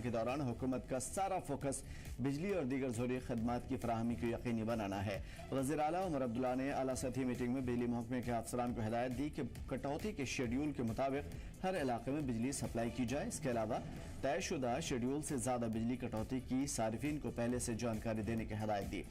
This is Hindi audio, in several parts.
के दौरान हुकूमत का सारा फोकस बिजली और दीगर ज़रूरी खदमात की फराहमी को यकीनी बनाना है। वज़ीर आला उमर अब्दुल्ला ने आला सतही मीटिंग में बिजली महकमे के अफसरान को हिदायत दी कि कटौती के शेड्यूल के मुताबिक हर इलाके में बिजली सप्लाई की जाए। इसके अलावा तयशुदा शेड्यूल से ज़्यादा बिजली कटौती की सारिफिन को पहले से जानकारी देने की हिदायत दी।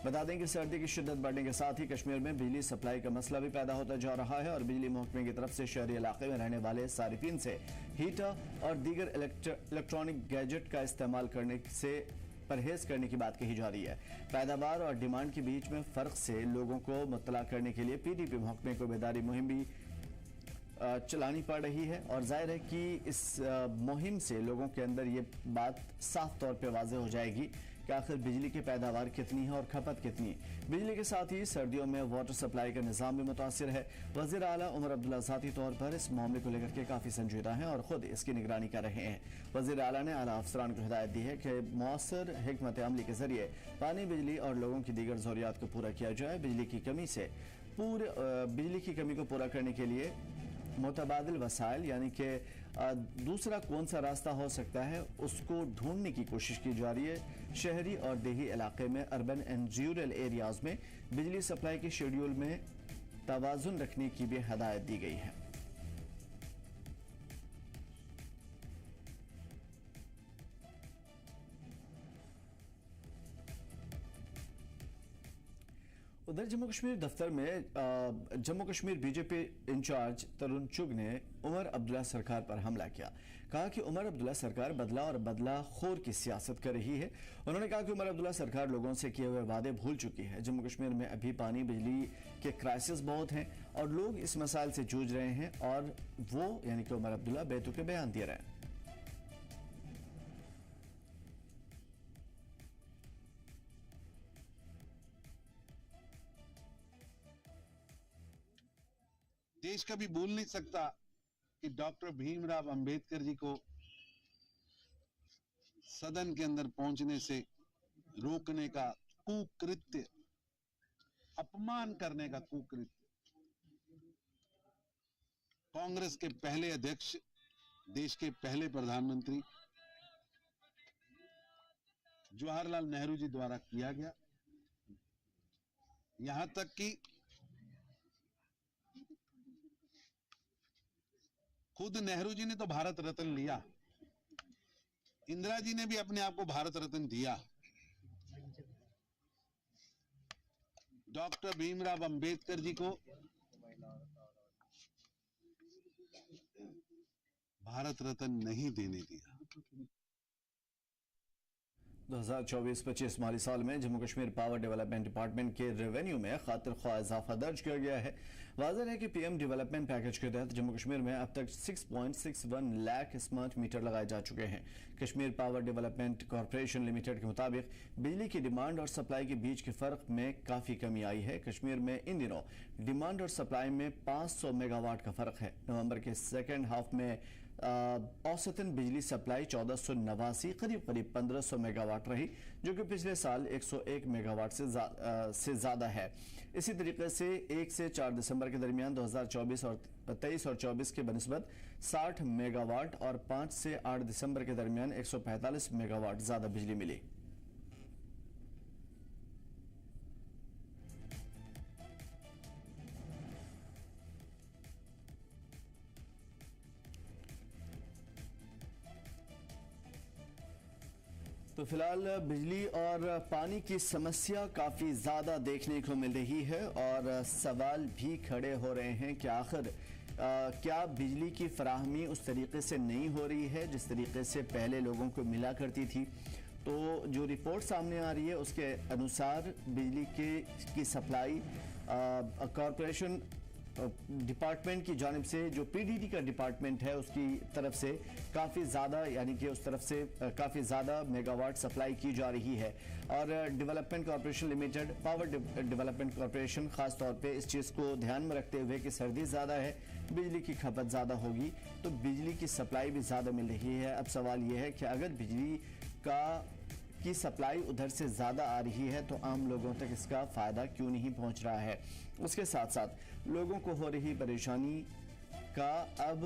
बता दें कि सर्दी की शिद्दत बढ़ने के साथ ही कश्मीर में बिजली सप्लाई का मसला भी पैदा होता जा रहा है और बिजली महकमे की तरफ से शहरी इलाके में रहने वाले सारिफिन से हीटर और दीगर इलेक्ट्रॉनिक गैजेट का इस्तेमाल करने से परहेज करने की बात कही जा रही है। पैदावार और डिमांड के बीच में फर्क से लोगों को मुत्तला करने के लिए पीडीपी महकमे को बेदारी मुहिम भी चलानी पड़ रही है और जाहिर है कि इस मुहिम से लोगों के अंदर ये बात साफ तौर पे वाज़ेह हो जाएगी कि आखिर बिजली की पैदावार कितनी है और खपत कितनी है। बिजली के साथ ही सर्दियों में वाटर सप्लाई का निज़ाम भी मुतासिर है। वज़ीर आला उमर अब्दुल्ला ज़ाती तौर पर इस मामले को लेकर के काफ़ी संजीदा हैं और ख़ुद इसकी निगरानी कर रहे हैं। वज़ीर आला ने आला अफसरान को हिदायत दी है कि मौसर हिकमत अमली के जरिए पानी, बिजली और लोगों की दीगर ज़रूरियात को पूरा किया जाए। बिजली की कमी को पूरा करने के लिए मुतबादिल वसाइल यानी कि दूसरा कौन सा रास्ता हो सकता है उसको ढूंढने की कोशिश की जा रही है। शहरी और देही इलाके में अर्बन एंड रूरल एरियाज में बिजली सप्लाई के शेड्यूल में तवाज़ुन रखने की भी हदायत दी गई है। उधर जम्मू कश्मीर दफ्तर में जम्मू कश्मीर बीजेपी इंचार्ज तरुण चुग ने उमर अब्दुल्ला सरकार पर हमला किया। कहा कि उमर अब्दुल्ला सरकार बदला और बदला खोर की सियासत कर रही है। उन्होंने कहा कि उमर अब्दुल्ला सरकार लोगों से किए हुए वादे भूल चुकी है। जम्मू कश्मीर में अभी पानी, बिजली के क्राइसिस बहुत हैं और लोग इस मसाइल से जूझ रहे हैं और वो यानी कि उमर अब्दुल्ला बेतुके बयान दे रहे हैं। देश कभी भूल नहीं सकता कि डॉक्टर भीमराव अंबेडकर जी को सदन के अंदर पहुंचने से रोकने का कुकृत्य, अपमान करने का कुकृत्य कांग्रेस के पहले अध्यक्ष, देश के पहले प्रधानमंत्री जवाहरलाल नेहरू जी द्वारा किया गया। यहां तक कि खुद नेहरू जी ने तो भारत रत्न लिया, इंदिरा जी ने भी अपने आप को भारत रत्न दिया। डॉक्टर भीमराव अंबेडकर जी को भारत रत्न नहीं देने दिया। 2024-25 माली साल में Jammu Kashmir power development department के रेवेन्यू में खातिर ख्वाह इजाफा दर्ज किया गया है। वाज़ेह है कि पीएम डेवलपमेंट पैकेज के तहत जम्मू कश्मीर में अब तक 6.61 लाख स्मार्ट मीटर लगाए जा चुके हैं। Kashmir power development corporation limited के मुताबिक बिजली की डिमांड और सप्लाई के बीच के फर्क में काफी कमी आई है। कश्मीर में इन दिनों डिमांड और सप्लाई में 500 मेगावाट का फर्क है। नवंबर के सेकेंड हाफ में औसतन बिजली सप्लाई 1489 करीब 1500 मेगावाट रही, जो कि पिछले साल 101 मेगावाट से ज्यादा है। इसी तरीके से 1 से 4 दिसंबर के दरमियान 2024 और 23 और 24 के बनिस्बत 60 मेगावाट और 5 से 8 दिसंबर के दरमियान 145 मेगावाट ज्यादा बिजली मिली। तो फिलहाल बिजली और पानी की समस्या काफ़ी ज़्यादा देखने को मिल रही है और सवाल भी खड़े हो रहे हैं कि आखिर क्या बिजली की फराहमी उस तरीके से नहीं हो रही है जिस तरीके से पहले लोगों को मिला करती थी। तो जो रिपोर्ट सामने आ रही है उसके अनुसार बिजली की सप्लाई कॉरपोरेशन डिपार्टमेंट की जानिब से, जो पीडीडी का डिपार्टमेंट है उसकी तरफ से काफ़ी ज़्यादा यानी कि उस तरफ से काफ़ी ज़्यादा मेगावाट सप्लाई की जा रही है। और development corporation limited, power development corporation ख़ास तौर पे इस चीज़ को ध्यान में रखते हुए कि सर्दी ज़्यादा है, बिजली की खपत ज़्यादा होगी तो बिजली की सप्लाई भी ज़्यादा मिल रही है। अब सवाल यह है कि अगर बिजली की सप्लाई उधर से ज़्यादा आ रही है तो आम लोगों तक इसका फ़ायदा क्यों नहीं पहुंच रहा है। उसके साथ साथ लोगों को हो रही परेशानी का अब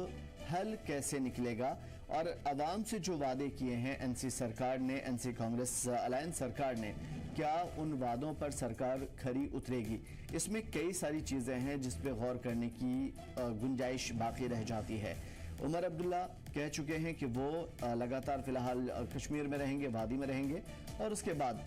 हल कैसे निकलेगा और आवाम से जो वादे किए हैं एनसी सरकार ने, एनसी कांग्रेस अलायंस सरकार ने, क्या उन वादों पर सरकार खरी उतरेगी? इसमें कई सारी चीज़ें हैं जिस पे गौर करने की गुंजाइश बाकी रह जाती है। उमर अब्दुल्ला कह चुके हैं कि वो लगातार फिलहाल कश्मीर में रहेंगे, वादी में रहेंगे और उसके बाद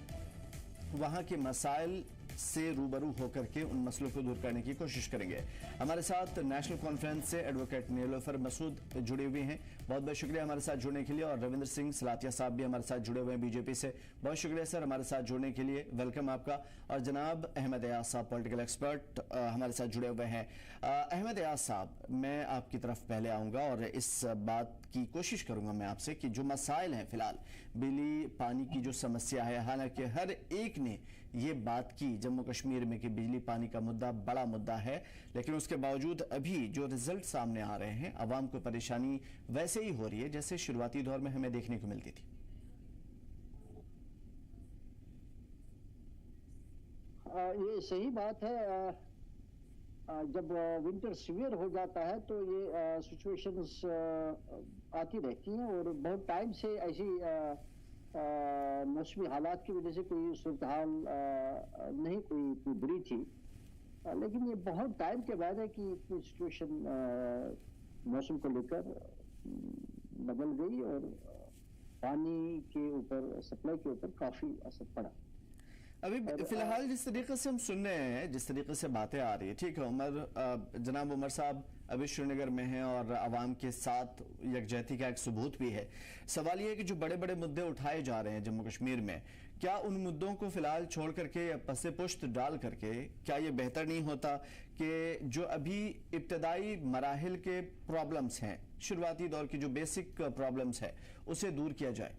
वहाँ के मसाइल से रूबरू होकर के उन मसलों को दूर करने की कोशिश करेंगे। हमारे साथ नेशनल कॉन्फ्रेंस से एडवोकेट नीलोफर मसूद जुड़े हुए हैं, बहुत बहुत शुक्रिया हमारे साथ जुड़ने के लिए। और रविंद्र सिंह सलातिया साहब भी हमारे साथ जुड़े हुए हैं बीजेपी से, बहुत शुक्रिया सर हमारे साथ जुड़ने के लिए, वेलकम आपका। और जनाब अहमद एयाज साहब पॉलिटिकल एक्सपर्ट हमारे साथ जुड़े हुए हैं। अहमद एयाज साहब, मैं आपकी तरफ पहले आऊँगा और इस बात की कोशिश करूँगा मैं आपसे कि जो मसाइल हैं फिलहाल, बिजली पानी की जो समस्या है, हालांकि हर एक ने ये बात की जम्मू कश्मीर में कि बिजली पानी का मुद्दा बड़ा मुद्दा है, लेकिन उसके बावजूद अभी जो रिजल्ट सामने आ रहे हैं, आवाम को परेशानी वैसे ही हो रही है जैसे शुरुआती दौर में हमें देखने को मिलती थी। ये सही बात है। जब विंटर सीवियर हो जाता है तो ये सिचुएशंस आती रहती हैं और बहुत टाइम से ऐसी मौसमी हालात की वजह से कोई सूरत हाल नहीं कोई बुरी थी, लेकिन ये बहुत टाइम के बाद है कि इतनी सिचुएशन मौसम को लेकर बदल गई और पानी के ऊपर, सप्लाई के ऊपर काफी असर पड़ा। अभी फिलहाल जिस तरीके से हम सुन रहे हैं, जिस तरीके से बातें आ रही है, ठीक है जनाब उमर साहब अभी श्रीनगर में हैं और आवाम के साथ यकजहती का एक सबूत भी है। सवाल ये है कि जो बड़े बड़े मुद्दे उठाए जा रहे हैं जम्मू कश्मीर में, क्या उन मुद्दों को फिलहाल छोड़ करके या पसे पुश्त डाल करके क्या ये बेहतर नहीं होता कि जो अभी इब्तदाई मराहिल के प्रॉब्लम्स हैं, शुरुआती दौर की जो बेसिक प्रॉब्लम्स है, उसे दूर किया जाए?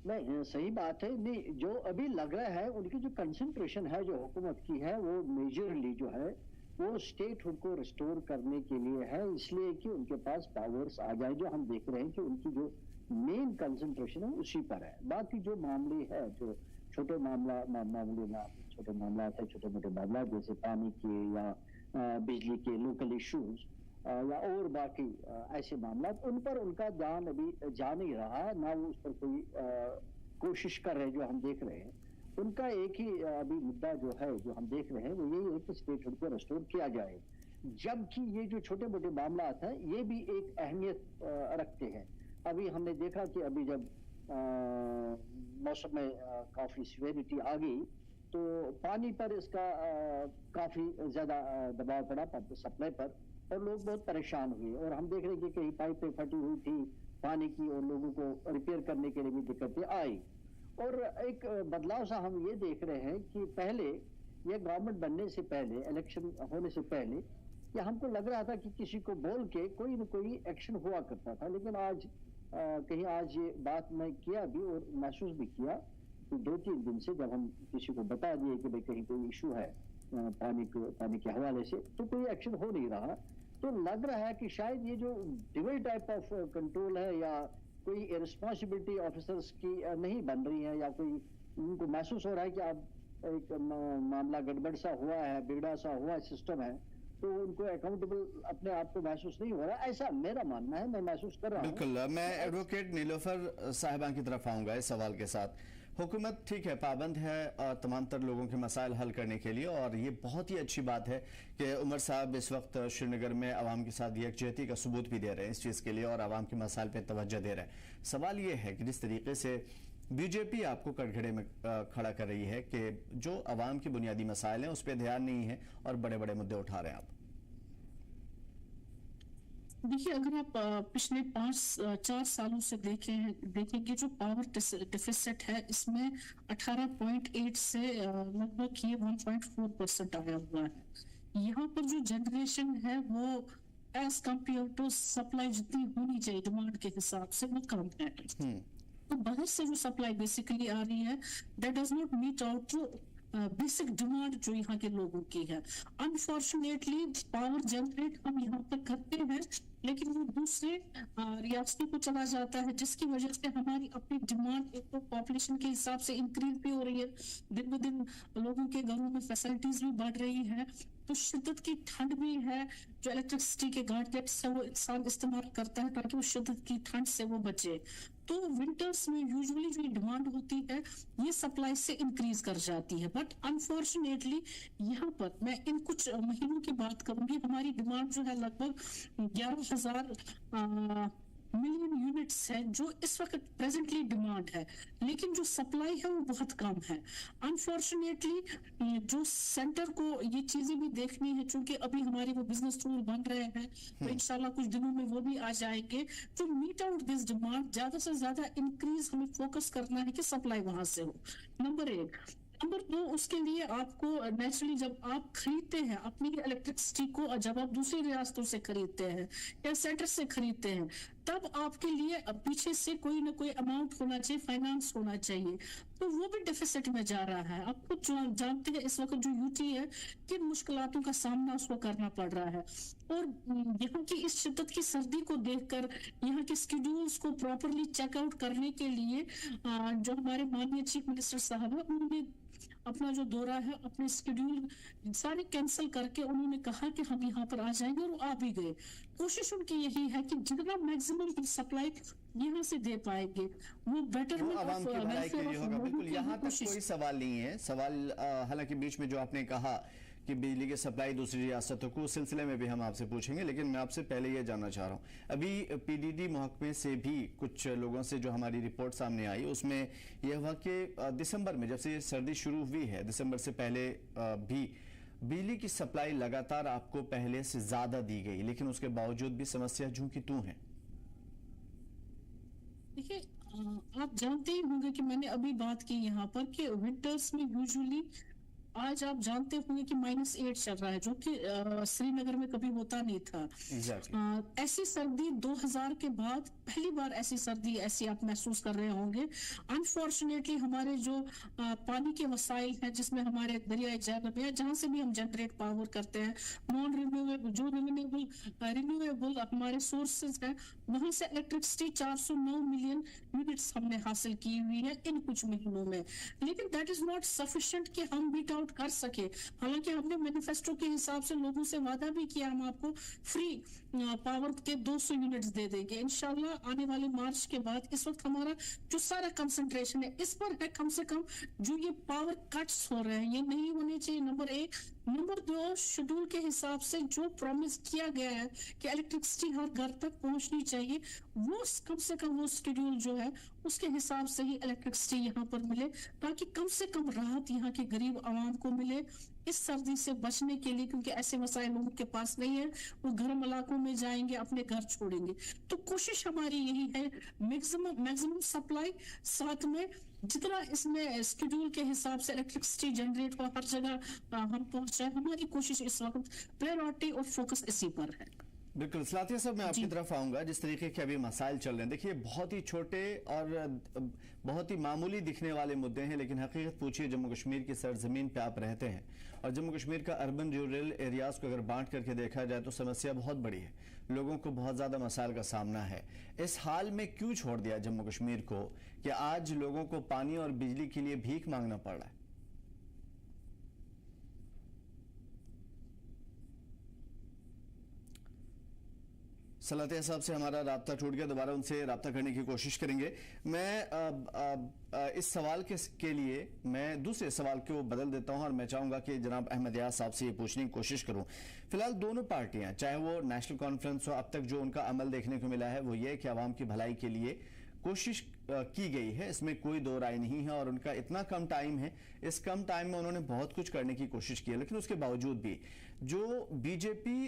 नहीं, सही बात है। नहीं, जो अभी लग रहा है उनकी जो कंसंट्रेशन है जो हुकूमत की है वो मेजरली जो है वो स्टेटहुड को रिस्टोर करने के लिए है, इसलिए कि उनके पास पावर्स आ जाए। जो हम देख रहे हैं कि उनकी जो मेन कंसंट्रेशन है उसी पर है। बाकी जो मामले है, जो छोटे छोटे मामला है, छोटे मोटे मामला जैसे पानी के या बिजली के लोकल इश्यूज या और बाकी ऐसे मामला, उन पर उनका ध्यान अभी जा नहीं रहा है, ना वो उस पर कोई कोशिश कर रहे हैं। जो हम देख रहे हैं उनका एक ही अभी मुद्दा जो है, जो हम देख रहे हैं वो यही है कि स्टेटहुड को रिस्टोर किया जाए, जबकि ये जो छोटे मोटे मामला है ये भी एक अहमियत रखते हैं। अभी हमने देखा कि अभी जब मौसम में काफी सिवियरिटी आ गई तो पानी पर इसका काफी ज्यादा दबाव पड़ा सप्लाई पर और लोग बहुत परेशान हुए। और हम देख रहे हैं कि कई पाइपें फटी हुई थी पानी की और लोगों को रिपेयर करने के लिए भी दिक्कतें आई। और एक बदलाव सा हम ये देख रहे हैं कि पहले ये गवर्नमेंट बनने से पहले, इलेक्शन होने से पहले, ये हमको लग रहा था कि किसी को बोल के कोई न कोई एक्शन हुआ करता था, लेकिन आज कहीं आज ये बात मैं किया भी और महसूस भी किया कि 2-3 दिन से जब हम किसी को बता दिए कि भाई कहीं कोई इशू है पानी के हवाले से, तो कोई एक्शन हो नहीं रहा। तो लग रहा है कि शायद ये जो डिवाइड टाइप ऑफ कंट्रोल है या कोई रिस्पॉन्सिबिलिटी ऑफिसर्स की नहीं बन रही है, या कोई उनको महसूस हो रहा है कि अब एक मामला गड़बड़ सा हुआ है, बिगड़ा सा हुआ सिस्टम है, तो उनको अकाउंटेबल अपने आप को महसूस नहीं हो रहा। ऐसा मेरा मानना है, मैं महसूस कर रहा हूं। बिल्कुल, मैं एडवोकेट नीलोफर साहिबा की तरफ आऊंगा इस सवाल के साथ। हुकूमत ठीक है, पाबंद है तमाम तर लोगों के मसाइल हल करने के लिए, और ये बहुत ही अच्छी बात है कि उमर साहब इस वक्त श्रीनगर में आवाम के साथ यकजहती का सबूत भी दे रहे हैं इस चीज़ के लिए और आवाम के मसाइल पर तवज्जो दे रहे हैं। सवाल ये है कि जिस तरीके से बीजेपी आपको कटघरे में खड़ा कर रही है कि जो आवाम के बुनियादी मसाइल हैं उस पर ध्यान नहीं है और बड़े बड़े मुद्दे उठा रहे हैं आप। देखिए, अगर आप पिछले 5-4 सालों से देखेंगे जो पावर डिफिसिट है इसमें 18.8 से लगभग ये 1.4% आया हुआ है। यहाँ पर जो जनरेशन है वो एज कम्पेयर टू सप्लाई जितनी होनी चाहिए डिमांड के हिसाब से वो कम है। तो बाहर से जो सप्लाई बेसिकली आ रही है that does not meet out जो बेसिक डिमांड जो यहाँ के लोगों की है। अनफॉर्चुनेटली पावर जनरेट हम यहाँ पर करते हैं लेकिन वो दूसरे रियासतों को चला जाता है, जिसकी वजह से हमारी अपनी डिमांड एक तो पॉपुलेशन के हिसाब से इंक्रीज भी हो रही है, दिन ब दिन लोगों के घरों में फैसिलिटीज भी बढ़ रही है तो शिद्दत की ठंड भी है, जो इलेक्ट्रिसिटी के गैजेट्स है वो इंसान इस्तेमाल करता है ताकि वो शिद्दत की ठंड से वो बचे। तो विंटर्स में यूजुअली जो डिमांड होती है ये सप्लाई से इंक्रीज कर जाती है, बट अनफॉर्चुनेटली यहाँ पर मैं इन कुछ महीनों की बात करूंगी, हमारी डिमांड जो है लगभग 11,000 मिलियन यूनिट्स है जो इस वक्त प्रेजेंटली डिमांड है, लेकिन जो सप्लाई है वो बहुत कम है। अनफॉर्चुनेटली जो सेंटर को ये चीजें भी देखनी है, क्योंकि अभी हमारे वो बिजनेस रूल बन रहे हैं तो इंशाल्लाह कुछ दिनों में वो भी आ जाएंगे, तो मीट आउट दिस डिमांड ज्यादा से ज्यादा इंक्रीज हमें फोकस करना है कि सप्लाई वहां से हो, नंबर 1। नंबर 2, उसके लिए आपको नेचुरली जब आप खरीदते हैं अपनी इलेक्ट्रिसिटी को, जब आप दूसरी रियासतों से खरीदते हैं या सेंटर से खरीदते हैं, तब आपके लिए पीछे से कोई ना कोई अमाउंट होना चाहिए, फाइनेंस होना चाहिए, तो वो भी डेफिसिट में जा रहा है। आप खुद जानते हैं इस वक्त जो यूटी है किन मुश्किलातों का सामना उसको करना पड़ रहा है, और यहाँ की इस शिद्दत की सर्दी को देखकर यहाँ के स्केड्यूल्स को प्रॉपरली चेकआउट करने के लिए जो हमारे माननीय चीफ मिनिस्टर साहब है उन्होंने अपना जो दौरा है, अपने स्केड्यूल सारे कैंसिल करके उन्होंने कहा कि हम यहाँ पर आ जाएंगे, और वो आ भी गए। कोशिश उनकी यही है कि जितना मैक्सिमम सप्लाई यहाँ से दे पाएंगे वो बेटरमेंट आवाम की भलाई के लिए होगा। बिल्कुल, यहाँ तक कोई सवाल नहीं है। सवाल हालांकि बीच में जो आपने कहा कि बिजली की सप्लाई दूसरी रियासतों को, उस सिलसिले में भी हम आपसे पूछेंगे, लेकिन मैं आपसे पहले ये जानना चाह रहा हूँ, अभी पीडीडी महकमे से भी कुछ लोगों से जो हमारी रिपोर्ट सामने आई उसमें यह हुआ कि दिसंबर में जब से सर्दी शुरू हुई है, दिसंबर से पहले भी बिजली की सप्लाई लगातार आपको पहले से ज्यादा दी गई, लेकिन उसके बावजूद भी समस्या जूं की तूं है। देखिए, आप जानते ही होंगे कि मैंने अभी बात की यहाँ पर कि विंटर्स में यूजुअली आज आप जानते होंगे कि -8 चल रहा है, जो कि श्रीनगर में कभी होता नहीं था। ऐसी सर्दी 2000 के बाद पहली बार ऐसी सर्दी ऐसी आप महसूस कर रहे होंगे। अनफॉर्चुनेटली हमारे जो पानी के वसाइल हैं, जिसमें हमारे दरियाई जैनब है, जहां से भी हम जनरेट पावर करते हैं, नॉन रिन्यूएबल जो रिन्यूएबल हमारे सोर्सेज हैं, वहां से इलेक्ट्रिसिटी 409 मिलियन यूनिट्स हमने हासिल की हुई है इन कुछ महीनों में, लेकिन दैट इज नॉट सफिशिएंट कि हम बीट आउट कर सके। हालांकि हमने मैनिफेस्टो के हिसाब से लोगों से वादा भी किया हम आपको फ्री पावर के 200 यूनिट्स दे देंगे इंशाल्लाह आने वाले मार्च के बाद। इस वक्त हमारा जो सारा कंसंट्रेशन है इस पर है, कम से कम जो ये पावर कट्स हो रहे हैं ये नहीं होने चाहिए, नंबर 1। नंबर 2, शेड्यूल के हिसाब से जो प्रॉमिस किया गया है कि इलेक्ट्रिसिटी हर घर तक पहुंचनी चाहिए, वो कम से कम वो शेड्यूल जो है उसके हिसाब से ही इलेक्ट्रिसिटी यहाँ पर मिले, ताकि कम से कम राहत यहाँ के गरीब आवाम को मिले इस सर्दी से बचने के लिए, क्योंकि ऐसे वसाइल लोगों के पास नहीं है, वो गर्म इलाकों में जाएंगे, अपने घर छोड़ेंगे। तो कोशिश हमारी यही है मैक्सिमम सप्लाई, साथ में जितना इसमें शेड्यूल के हिसाब से इलेक्ट्रिसिटी जनरेट हो हर जगह हम पहुंचाए। हमारी कोशिश इस वक्त प्रायोरिटी और फोकस इसी पर है। बिल्कुल सलातिया साहब, मैं आपकी तरफ आऊंगा। जिस तरीके के अभी मसाइल चल रहे हैं, देखिए बहुत ही छोटे और बहुत ही मामूली दिखने वाले मुद्दे हैं, लेकिन हकीकत पूछिए जम्मू कश्मीर की सरजमीन पे आप रहते हैं और जम्मू कश्मीर का अर्बन रूरल एरियाज को अगर बांट करके देखा जाए तो समस्या बहुत बड़ी है, लोगों को बहुत ज्यादा मसाइल का सामना है। इस हाल में क्यों छोड़ दिया जम्मू कश्मीर को कि आज लोगों को पानी और बिजली के लिए भीख मांगना पड़ रहा है? सलातिया साहब से हमारा राब्ता टूट गया, दोबारा उनसे राब्ता करने की कोशिश करेंगे। मैं इस सवाल के लिए मैं दूसरे सवाल को बदल देता हूं और मैं चाहूंगा कि जनाब अहमद यास साहब से ये पूछने की कोशिश करूं। फिलहाल दोनों पार्टियां, चाहे वो नेशनल कॉन्फ्रेंस हो, अब तक जो उनका अमल देखने को मिला है वो ये कि आवाम की भलाई के लिए कोशिश की गई है, इसमें कोई दो राय नहीं है, और उनका इतना कम टाइम है, इस कम टाइम में उन्होंने बहुत कुछ करने की कोशिश की है। लेकिन उसके बावजूद भी जो बीजेपी,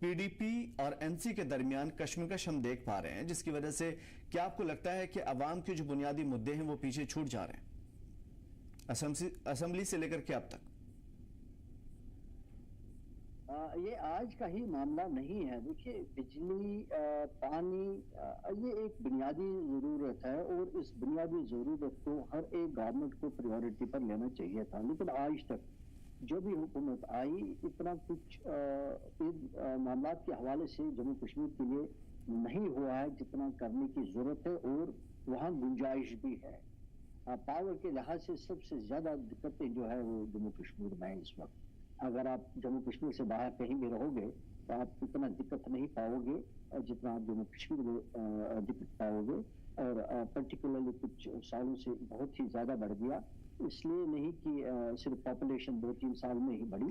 पीडीपी और एनसी के दरमियान कशमकश हम देख पा रहे हैं, जिसकी वजह से क्या आपको लगता है कि अवाम के जो बुनियादी मुद्दे हैं वो पीछे छूट जा रहे हैं असेंबली से लेकर के अब तक? ये आज का ही मामला नहीं है। देखिए, बिजली, पानी ये एक बुनियादी ज़रूरत है और इस बुनियादी ज़रूरत को हर एक गवर्नमेंट को प्रायोरिटी पर लेना चाहिए था, लेकिन आज तक जो भी हुकूमत आई इतना कुछ मामला के हवाले से जम्मू कश्मीर के लिए नहीं हुआ है जितना करने की ज़रूरत है, और वहाँ गुंजाइश भी है। पावर के लिहाज से सबसे ज़्यादा दिक्कतें जो है वो जम्मू कश्मीर में इस वक्त। अगर आप जम्मू कश्मीर से बाहर कहीं भी रहोगे तो आप इतना दिक्कत नहीं पाओगे जितना आप जम्मू कश्मीर में दिक्कत पाओगे। और पर्टिकुलरली कुछ सालों से बहुत ही ज़्यादा बढ़ गया, इसलिए नहीं कि सिर्फ पॉपुलेशन 2-3 साल में ही बढ़ी,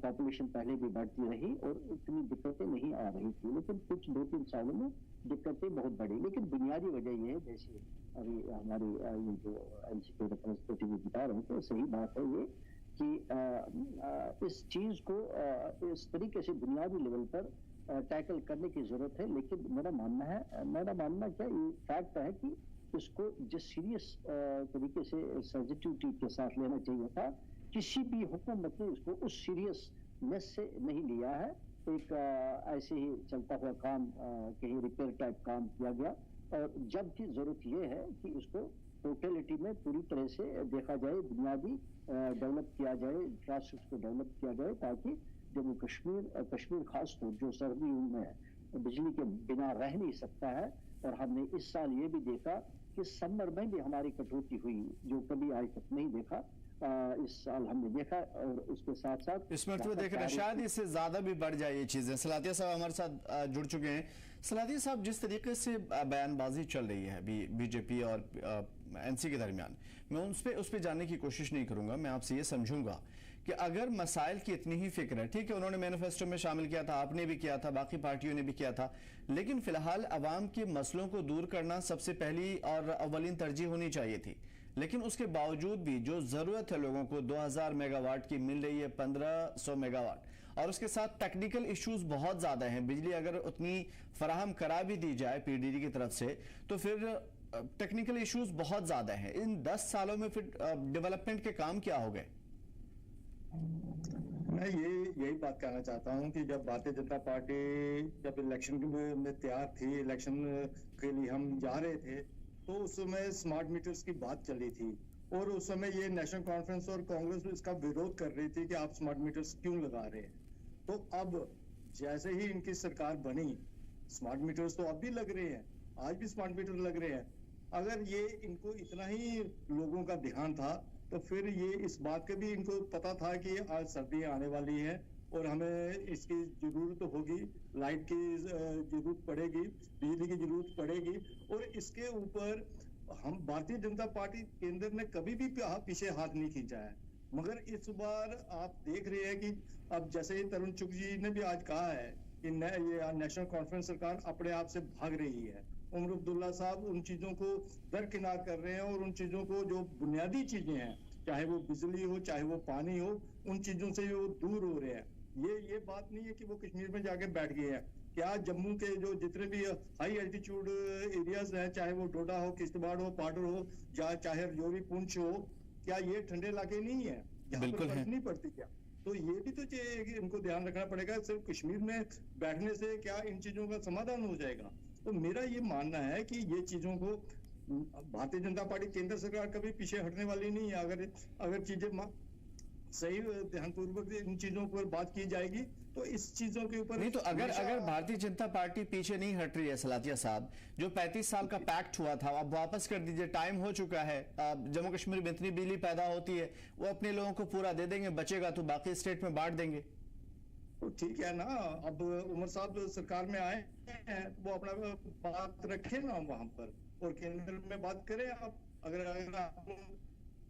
पॉपुलेशन पहले भी बढ़ती रही और इतनी दिक्कतें नहीं आ रही थी, लेकिन कुछ 2-3 सालों में दिक्कतें बहुत बढ़ी। लेकिन बुनियादी वजह ये है, जैसे अभी हमारी ये जो एनसीपी रिप्रेजेंटेटिव बता रहे थे, सही बात है ये कि इस चीज़ को इस तरीके से बुनियादी लेवल पर टैकल करने की जरूरत है। लेकिन मेरा मानना क्या, ये फैक्ट है कि इसको जिस सीरियस तरीके से सेंसिटिविटी के साथ लेना चाहिए था, किसी भी हुकूमत ने इसको उस सीरियसनेस से नहीं लिया है। एक ऐसे ही चलता हुआ काम, कहीं रिपेयर टाइप काम किया गया, और जबकि जरूरत ये है कि इसको टोटलिटी में पूरी तरह से देखा जाए, बुनियादी डेवलप किया जाए, इंफ्रास्ट्रक्चर को डेवलप किया जाए, ताकि जम्मू कश्मीर खास तौर जो सर्दियों में बिजली के बिना रह नहीं सकता है। और हमने इस साल ये भी देखा कि समर में भी हमारी कटौती हुई, जो कभी आज तक नहीं देखा, इस साल हमने देखा। और उसके साथ साथ इस मरतबा देख रहे हैं शायद इससे ज्यादा भी बढ़ जाए ये चीजें। सलातिया साहब हमारे साथ जुड़ चुके हैं। सलातिया साहब, जिस तरीके से बयानबाजी चल रही है बीजेपी और एनसी के दरमियान, मैं उस पर जानने की कोशिश नहीं करूंगा। मैं आपसे ये समझूंगा कि अगर मसाइल की इतनी ही फिक्र है, ठीक है, उन्होंने मैनिफेस्टो में शामिल किया था, आपने भी किया था, बाकी पार्टियों ने भी किया था, लेकिन फिलहाल अवाम के मसलों को दूर करना सबसे पहली और अव्वलीन तरजीह होनी चाहिए थी। लेकिन उसके बावजूद भी जो जरूरत है लोगों को 2000 मेगावाट की मिल रही है 1500 मेगावाट, और उसके साथ टेक्निकल इश्यूज बहुत ज्यादा हैं। बिजली अगर उतनी फराहम करा भी दी जाए पीडीडी की तरफ से, तो फिर टेक्निकल इश्यूज बहुत ज्यादा हैं। इन 10 सालों में फिर डेवलपमेंट के काम क्या हो गए? मैं यही बात कहना चाहता हूं कि जब भारतीय जनता पार्टी जब इलेक्शन में तैयार थी, इलेक्शन के लिए हम जा रहे थे, तो उस समय स्मार्ट मीटर्स की बात चली थी, और उस समय ये नेशनल कॉन्फ्रेंस और कांग्रेस इसका विरोध कर रही थी कि आप स्मार्ट मीटर्स क्यों लगा रहे हैं। तो अब जैसे ही इनकी सरकार बनी, स्मार्ट मीटर्स तो अब भी लग रहे हैं, आज भी स्मार्ट मीटर लग रहे हैं। अगर ये इनको इतना ही लोगों का ध्यान था, तो फिर ये इस बात का भी इनको पता था कि आज सर्दियां आने वाली हैं और हमें इसकी जरूरत होगी, लाइट की जरूरत पड़ेगी, बिजली की जरूरत पड़ेगी। और इसके ऊपर हम भारतीय जनता पार्टी केंद्र ने कभी भी पीछे हाथ नहीं खींचा है। मगर इस बार आप देख रहे हैं कि अब जैसे तरुण चुग जी ने भी आज कहा है कि ये नेशनल कॉन्फ्रेंस सरकार अपने आप से भाग रही है। उमर अब्दुल्ला साहब उन चीजों को दरकिनार कर रहे हैं, और उन चीजों को जो बुनियादी चीजें हैं, चाहे वो बिजली हो, चाहे वो पानी हो, उन चीजों से वो दूर हो रहे हैं। ये बात नहीं है कि वो कश्मीर में जाके बैठ गए हैं। क्या जम्मू के जो जितने भी हाई एल्टीट्यूड एरियाज हैं, चाहे वो डोडा हो, किश्तवाड़ हो, पाडर हो, चाहे रजौरी, पुंछ हो, क्या ये ठंडे इलाके नहीं है? यहाँ पर फर्क नहीं पड़ती क्या? तो ये भी तो चाहिए कि इनको ध्यान रखना पड़ेगा। सिर्फ कश्मीर में बैठने से क्या इन चीजों का समाधान हो जाएगा? तो मेरा ये मानना है कि ये चीजों को भारतीय जनता पार्टी केंद्र सरकार कभी पीछे हटने वाली नहीं है। अगर चीजें सही ध्यानपूर्वक इन चीजों पर बात की जाएगी, तो इस चीजों के ऊपर नहीं। तो अगर भारतीय जनता पार्टी पीछे नहीं हट रही है सलातिया साहब, जो 35 साल का पैक्ट हुआ था अब वापस कर दीजिए, टाइम हो चुका है। जम्मू कश्मीर में इतनी बिजली पैदा होती है, वो अपने लोगों को पूरा दे देंगे, बचेगा तो बाकी स्टेट में बांट देंगे। तो ठीक है ना, अब उमर साहब सरकार में आए हैं, वो अपना बात रखे ना वहां पर, और केंद्र में बात करें। आप अगर आप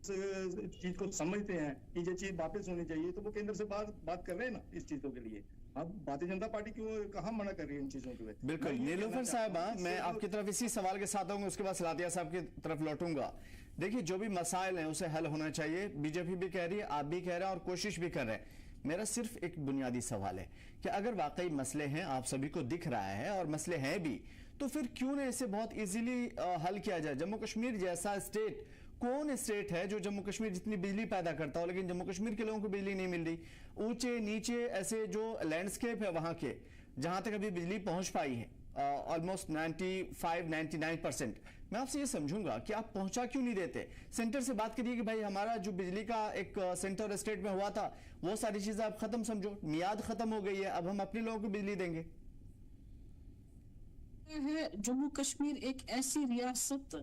चीज को समझते हैं कि ये चीज वापस होनी चाहिए, तो वो केंद्र से बात कर रहे हैं ना इस चीजों के लिए। अब भारतीय जनता पार्टी क्यों कहाँ मना कर रही है इन चीजों के लिए? बिल्कुल नीलोफर साहब, मैं आपकी तरफ इसी सवाल के साथ आऊंगा, उसके बाद सलातिया साहब की तरफ लौटूंगा। देखिए, जो भी मसाइल हैं उसे हल होना चाहिए, बीजेपी भी कह रही है, आप भी कह रहे हैं और कोशिश भी कर रहे हैं। मेरा सिर्फ एक बुनियादी सवाल है कि अगर वाकई मसले हैं, आप सभी को दिख रहा है और मसले हैं भी, तो फिर क्यों ना इसे बहुत इजीली हल किया जाए? जम्मू कश्मीर जैसा स्टेट, कौन स्टेट है जो जम्मू कश्मीर जितनी बिजली पैदा करता हो, लेकिन जम्मू कश्मीर के लोगों को बिजली नहीं मिल रही? ऊंचे नीचे ऐसे जो लैंडस्केप है वहां के, जहां तक अभी बिजली पहुंच पाई है ऑलमोस्ट 95-99%। मैं आपसे ये समझूंगा कि आप पहुंचा क्यों नहीं देते? सेंटर से बात करिए कि भाई हमारा जो बिजली का एक सेंटर स्टेट में हुआ था, वो सारी चीजें आप खत्म समझो, मियाद खत्म हो गई है, अब हम अपने लोगों को बिजली देंगे। जम्मू कश्मीर एक ऐसी रियासत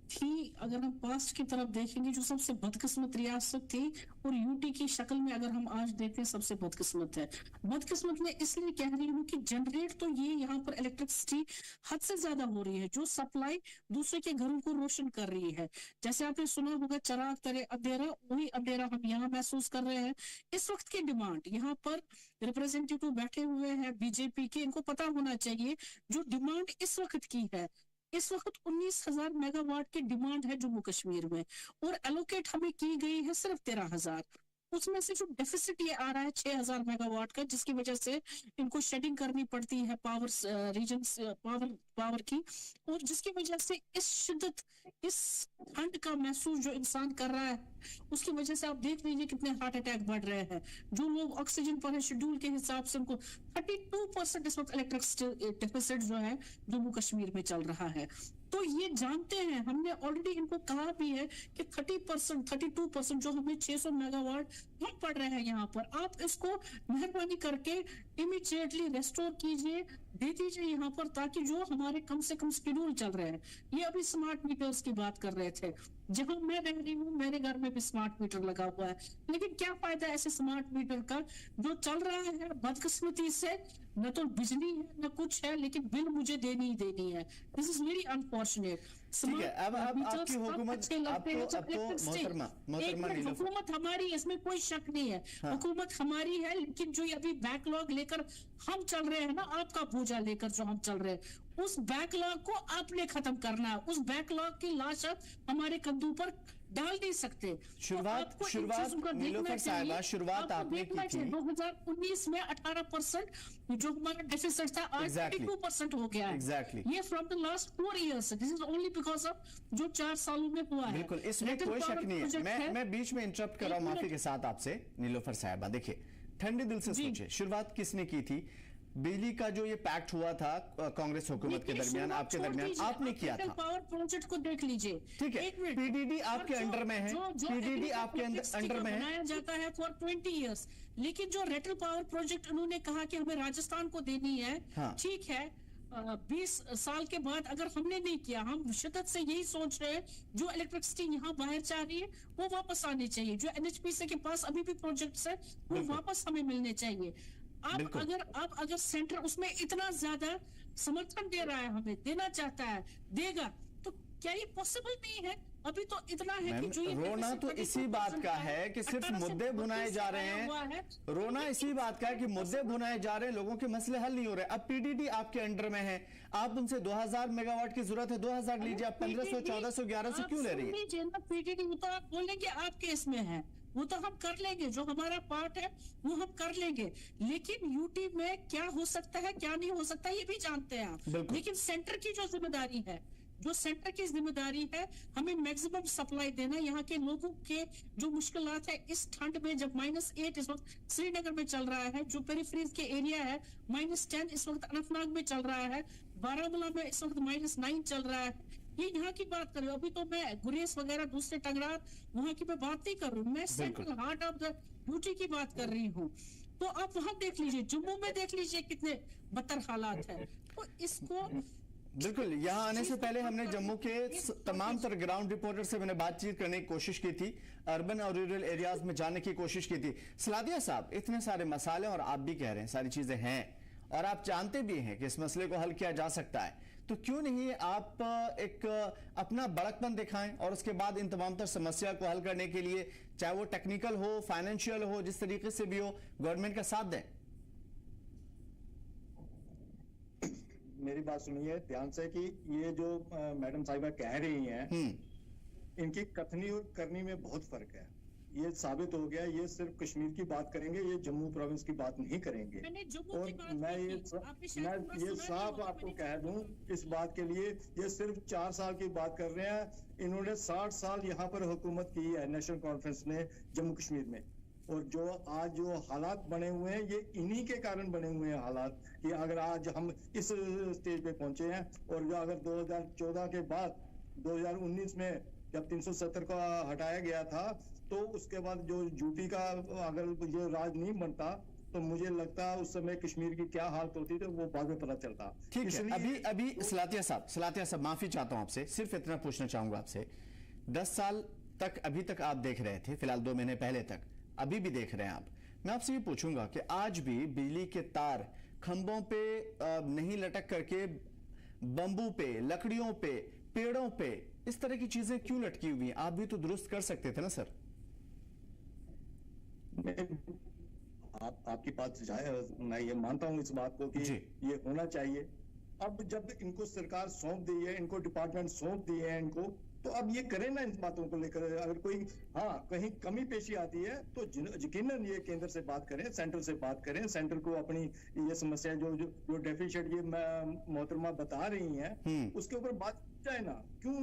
थी, अगर हम पास्ट की तरफ देखेंगे, जो सबसे बदकिस्मत रियासत थी, और यूटी की शक्ल में अगर हम आज देखें सबसे बदकिस्मत है। बदकिस्मत में इसलिए कह रही हूँ कि जनरेट तो ये यहाँ पर इलेक्ट्रिसिटी हद से ज्यादा हो रही है, जो सप्लाई दूसरे के घरों को रोशन कर रही है। जैसे आपने सुना होगा चराग तले अंधेरा, वही अंधेरा हम यहाँ महसूस कर रहे हैं। इस वक्त की डिमांड यहाँ पर रिप्रेजेंटेटिव बैठे हुए हैं बीजेपी के, इनको पता होना चाहिए जो डिमांड इस वक्त की है। इस वक्त 19,000 मेगावाट की डिमांड है जम्मू कश्मीर में, और एलोकेट हमें की गई है सिर्फ 13,000। उसमें से जो डेफिसिट ये आ रहा है 6,000 मेगावाट का, जिसकी वजह से इनको शेडिंग करनी पड़ती है पावर रीजन पावर की, और जिसकी वजह से इस शिद्दत, इस ठंड का महसूस जो इंसान कर रहा है, उसकी वजह से आप देख लीजिए कितने हार्ट अटैक बढ़ रहे हैं। जो लोग ऑक्सीजन पर है शेड्यूल के हिसाब से, उनको 32% इस वक्त इलेक्ट्रिसिटी डेफिसिट जो है जम्मू कश्मीर में चल रहा है। तो ये जानते हैं, हमने ऑलरेडी इनको कहा भी है कि 30%, 32% जो हमें 600 मेगावाट हम पड़ रहे हैं यहाँ पर, आप इसको मेहरबानी करके इमीडिएटली रेस्टोर कीजिए, दे दीजिए यहाँ पर, ताकि जो हमारे कम से कम शेड्यूल चल रहे हैं। ये अभी स्मार्ट मीटर्स की बात कर रहे थे, जहां मैं रह रही हूँ मेरे घर में भी स्मार्ट मीटर लगा हुआ है, लेकिन क्या फायदा ऐसे स्मार्ट मीटर का जो चल रहा है बदकिस्मती से, न तो बिजली है न कुछ है, लेकिन बिल मुझे देनी ही देनी है। This is very unfortunate. ठीक है, अब आपकी हुकूमत, हुकूमत हमारी, इसमें कोई शक नहीं है। हाँ। हुकूमत हमारी है, लेकिन जो अभी बैकलॉग लेकर हम चल रहे हैं ना, आपका बोझा लेकर जो हम चल रहे हैं, उस बैकलॉग को आपने खत्म करना है। उस बैकलॉग की लाश आप हमारे कंधों पर डाल नहीं सकते। शुरुआत नीलोफर साहिबा, शुरुआत आपने की थी 2019 में 18% जो हमारा डेफिसिट था, आज 32% हो गया है। ये from the last 4 years, this is only because of जो 4 सालों में हुआ है। बिल्कुल, इसमें कोई शक नहीं है। मैं बीच में इंटरप्ट कर रहा हूं माफी के साथ आपसे नीलोफर साहिबा। देखिए, ठंडे दिल से सोचिए, शुरुआत किसने की थी? बिजली का जो ये पैक्ट हुआ था कांग्रेस हुकूमत के दरमियान, आपके दरमियान, आपने किया था। पावर प्रोजेक्ट को देख लीजिए, ठीक है, पीडीडी आपके अंडर में है, पीडीडी आपके अंडर में है, बनाया जाता है फॉर 20 years, लेकिन जो रेटल पावर प्रोजेक्ट उन्होंने कहा कि हमें राजस्थान को देनी है, ठीक है, 20 साल के बाद अगर हमने नहीं किया, हम शिद्दत से यही सोच रहे हैं, जो इलेक्ट्रिसिटी यहाँ बाहर जा रही है वो वापस आनी चाहिए, जो एनएचपीसी के पास अभी भी प्रोजेक्ट्स है वो वापस हमें मिलने चाहिए। आप अगर सेंटर उसमें इतना ज्यादा समर्थन दे रहा है, हमें देना चाहता है, देगा, तो क्या ये पॉसिबल नहीं है? अभी तो इतना है कि जो ये रोना तो इसी बात का है कि सिर्फ मुद्दे भुनाए जा रहे हैं। रोना इसी बात का है कि मुद्दे भुनाए जा रहे हैं, लोगों के मसले हल नहीं हो रहे। अब पीडीडी आपके अंडर में है, आप उनसे 2000 मेगावाट की जरूरत है, 2000 लीजिए, आप 1500, 1400, 1100 क्यों ले रही है? पीडीडी वो तो आप बोलेंगे आपके इसमें है, वो तो हम कर लेंगे, जो हमारा पार्ट है वो हम कर लेंगे, लेकिन यूटी में क्या हो सकता है क्या नहीं हो सकता ये भी जानते हैं आप। लेकिन सेंटर की जो जिम्मेदारी है, जो सेंटर की जिम्मेदारी है, हमें मैक्सिमम सप्लाई देना। यहाँ के लोगों के जो मुश्किलात है इस ठंड में, जब -8 इस वक्त श्रीनगर में चल रहा है, जो पेरिफेरीज के एरिया है -10 इस वक्त अनंतनाग में चल रहा है, बारामूला में इस वक्त -9 चल रहा है। ये यहाँ की बात कर रही हूँ, अभी तो मैं गुरेज वगैरह दूसरे टंगरार वहां की मैं बात नहीं कर रही हूँ, मैं central heart of the UT की बात कर रही हूँ। तो आप वहां देख लीजिए, जम्मू में देख लीजिए कितने बदतर हालात है। तो इसको बिल्कुल, यहाँ आने से पहले हमने जम्मू के तमाम तरह ग्राउंड रिपोर्टर से मैंने बातचीत करने की कोशिश की थी, अर्बन और रूरल एरियाज में जाने की कोशिश की थी। सलादिया साहब, इतने सारे मसाले और आप भी कह रहे हैं सारी चीजें हैं, और आप जानते भी हैं कि इस मसले को हल किया जा सकता है, तो क्यों नहीं आप एक अपना बड़कपन दिखाएं और उसके बाद इन तमाम तर समस्या को हल करने के लिए, चाहे वो टेक्निकल हो, फाइनेंशियल हो, जिस तरीके से भी हो, गवर्नमेंट का साथ दें। मेरी बात सुनिए ध्यान से कि ये जो मैडम साहिबा कह रही हैं, इनकी कथनी और करनी में बहुत फर्क है। ये साबित हो गया, ये सिर्फ कश्मीर की बात करेंगे, ये जम्मू प्रोविंस की बात नहीं करेंगे। और मैं ये साफ आपको कह दूं, इस बात के लिए ये सिर्फ 4 साल की बात कर रहे हैं। इन्होंने 60 साल यहाँ पर हुकूमत की है नेशनल कॉन्फ्रेंस ने जम्मू कश्मीर में, और जो आज जो हालात बने हुए हैं ये इन्हीं के कारण बने हुए हैं हालात, कि अगर आज हम इस स्टेज पे पहुंचे हैं, और जो अगर 2014 के बाद 2019 में जब 370 का हटाया गया था, तो उसके बाद जो यूटी का अगर ये राज नहीं बनता, तो मुझे लगता उस समय कश्मीर की क्या हालत होती थी वो बाद में पता चलता। ठीक है, अभी सलातिया साहब माफी चाहता हूं आपसे, सिर्फ इतना पूछना चाहूंगा आपसे, 10 साल तक अभी तक आप देख रहे थे, फिलहाल 2 महीने पहले तक, अभी भी देख रहे हैं आप, मैं आपसे ये पूछूंगा कि आज भी बिजली के तार खंभों पे नहीं लटक करके बंबू पे, लकड़ियों पे, पेड़ों पे इस तरह की चीजें क्यों लटकी हुई हैं? आप भी तो दुरुस्त कर सकते थे ना सर। आपकी बात जायज, मैं ये मानता हूं इस बात को कि ये होना चाहिए। अब जब इनको सरकार सौंप दी है, इनको डिपार्टमेंट सौंप दिए हैं इनको, तो अब ये करें ना इन बातों को लेकर। अगर कोई कहीं कमी पेशी आती है तो यकीनन ये केंद्र से बात करें, सेंटर से बात करें, सेंटर को अपनी ये समस्या जो डेफिशिएट ये मोहतरमा बता रही हैं उसके ऊपर बात जाए ना। क्यों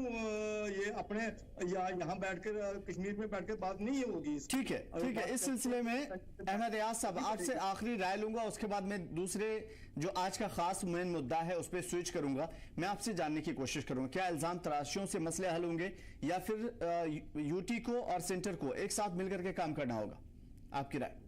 ये अपने यहाँ बैठकर कश्मीर में बैठकर बात नहीं होगी। ठीक है, इस सिलसिले में अहमद यास साहब आपसे आखिरी राय लूंगा, उसके बाद मैं दूसरे जो आज का खास मेन मुद्दा है उस पर स्विच करूंगा। मैं आपसे जानने की कोशिश करूंगा क्या इल्जाम तराशियों से मसले हल होंगे या फिर यूटी को और सेंटर को एक साथ मिलकर के काम करना होगा? आपकी राय।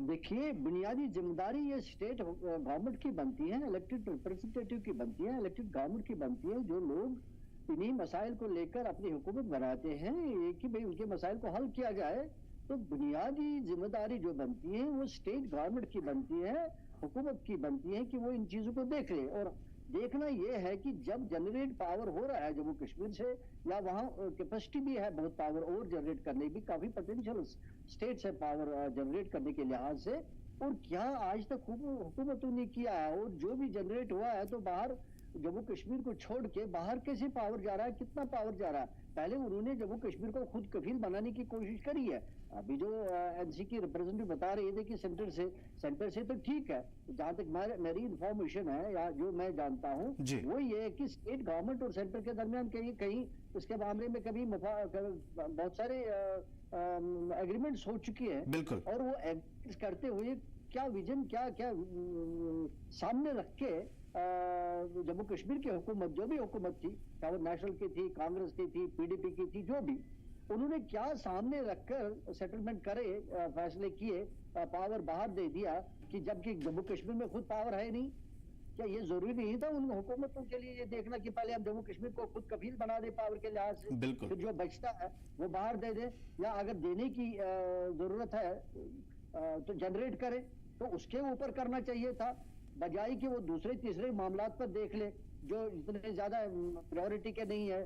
देखिए, बुनियादी जिम्मेदारी ये स्टेट गवर्नमेंट की बनती है, इलेक्टेड रिप्रेजेंटेटिव की बनती है, इलेक्टेड गवर्नमेंट की बनती है। जो लोग इन्हीं मसाइल को लेकर अपनी हुकूमत बनाते हैं कि भाई उनके मसाइल को हल किया जाए, तो बुनियादी जिम्मेदारी जो बनती है वो स्टेट गवर्नमेंट की बनती है, हुकूमत की बनती है कि वो इन चीजों को देख ले। और देखना यह है कि जब जनरेट पावर हो रहा है जम्मू कश्मीर से, या वहाँ कैपेसिटी भी है बहुत पावर और जनरेट करने की, काफी पोटेंशियल स्टेट से पावर जनरेट करने के लिहाज से, और क्या आज तक हुकूमतों ने किया है? और जो भी जनरेट हुआ है तो बाहर जम्मू कश्मीर को छोड़ के बाहर कैसे पावर जा रहा है, कितना पावर जा रहा है? पहले उन्होंने जम्मू कश्मीर को खुद कफील बनाने की कोशिश करी है। अभी जो एनसी की रिप्रेजेंटेटिव बता रही थे कि सेंटर से तो ठीक है, जहां तक मेरी इंफॉर्मेशन है या जो मैं जानता हूँ वो ये है कि स्टेट गवर्नमेंट और सेंटर के दरमियान कहीं इसके मामले में कभी बहुत सारे एग्रीमेंट्स हो चुकी है, बिल्कुल, और वो एग्रीमेंट्स करते हुए क्या विजन क्या सामने रख के जम्मू कश्मीर की हुकूमत, जो भी हुकूमत थी, चाहे वो नेशनल की थी, कांग्रेस की थी, पीडीपी की थी, जो भी, उन्होंने क्या सामने रखकर सेटलमेंट करे, फैसले किए, पावर बाहर दे दिया, कि जबकि जम्मू कश्मीर में खुद पावर है नहीं। क्या ये जरूरी नहीं था उन हुकूमतों के लिए ये देखना कि पहले हम जम्मू कश्मीर को खुद कफील बना दे पावर के लिहाज से, फिर जो बचता है वो बाहर दे दे, या अगर देने की जरूरत है तो जनरेट करे, तो उसके ऊपर करना चाहिए था, बजाय कि वो दूसरे तीसरे मामलात पर देख ले जो इतने ज्यादा प्रायोरिटी के नहीं है,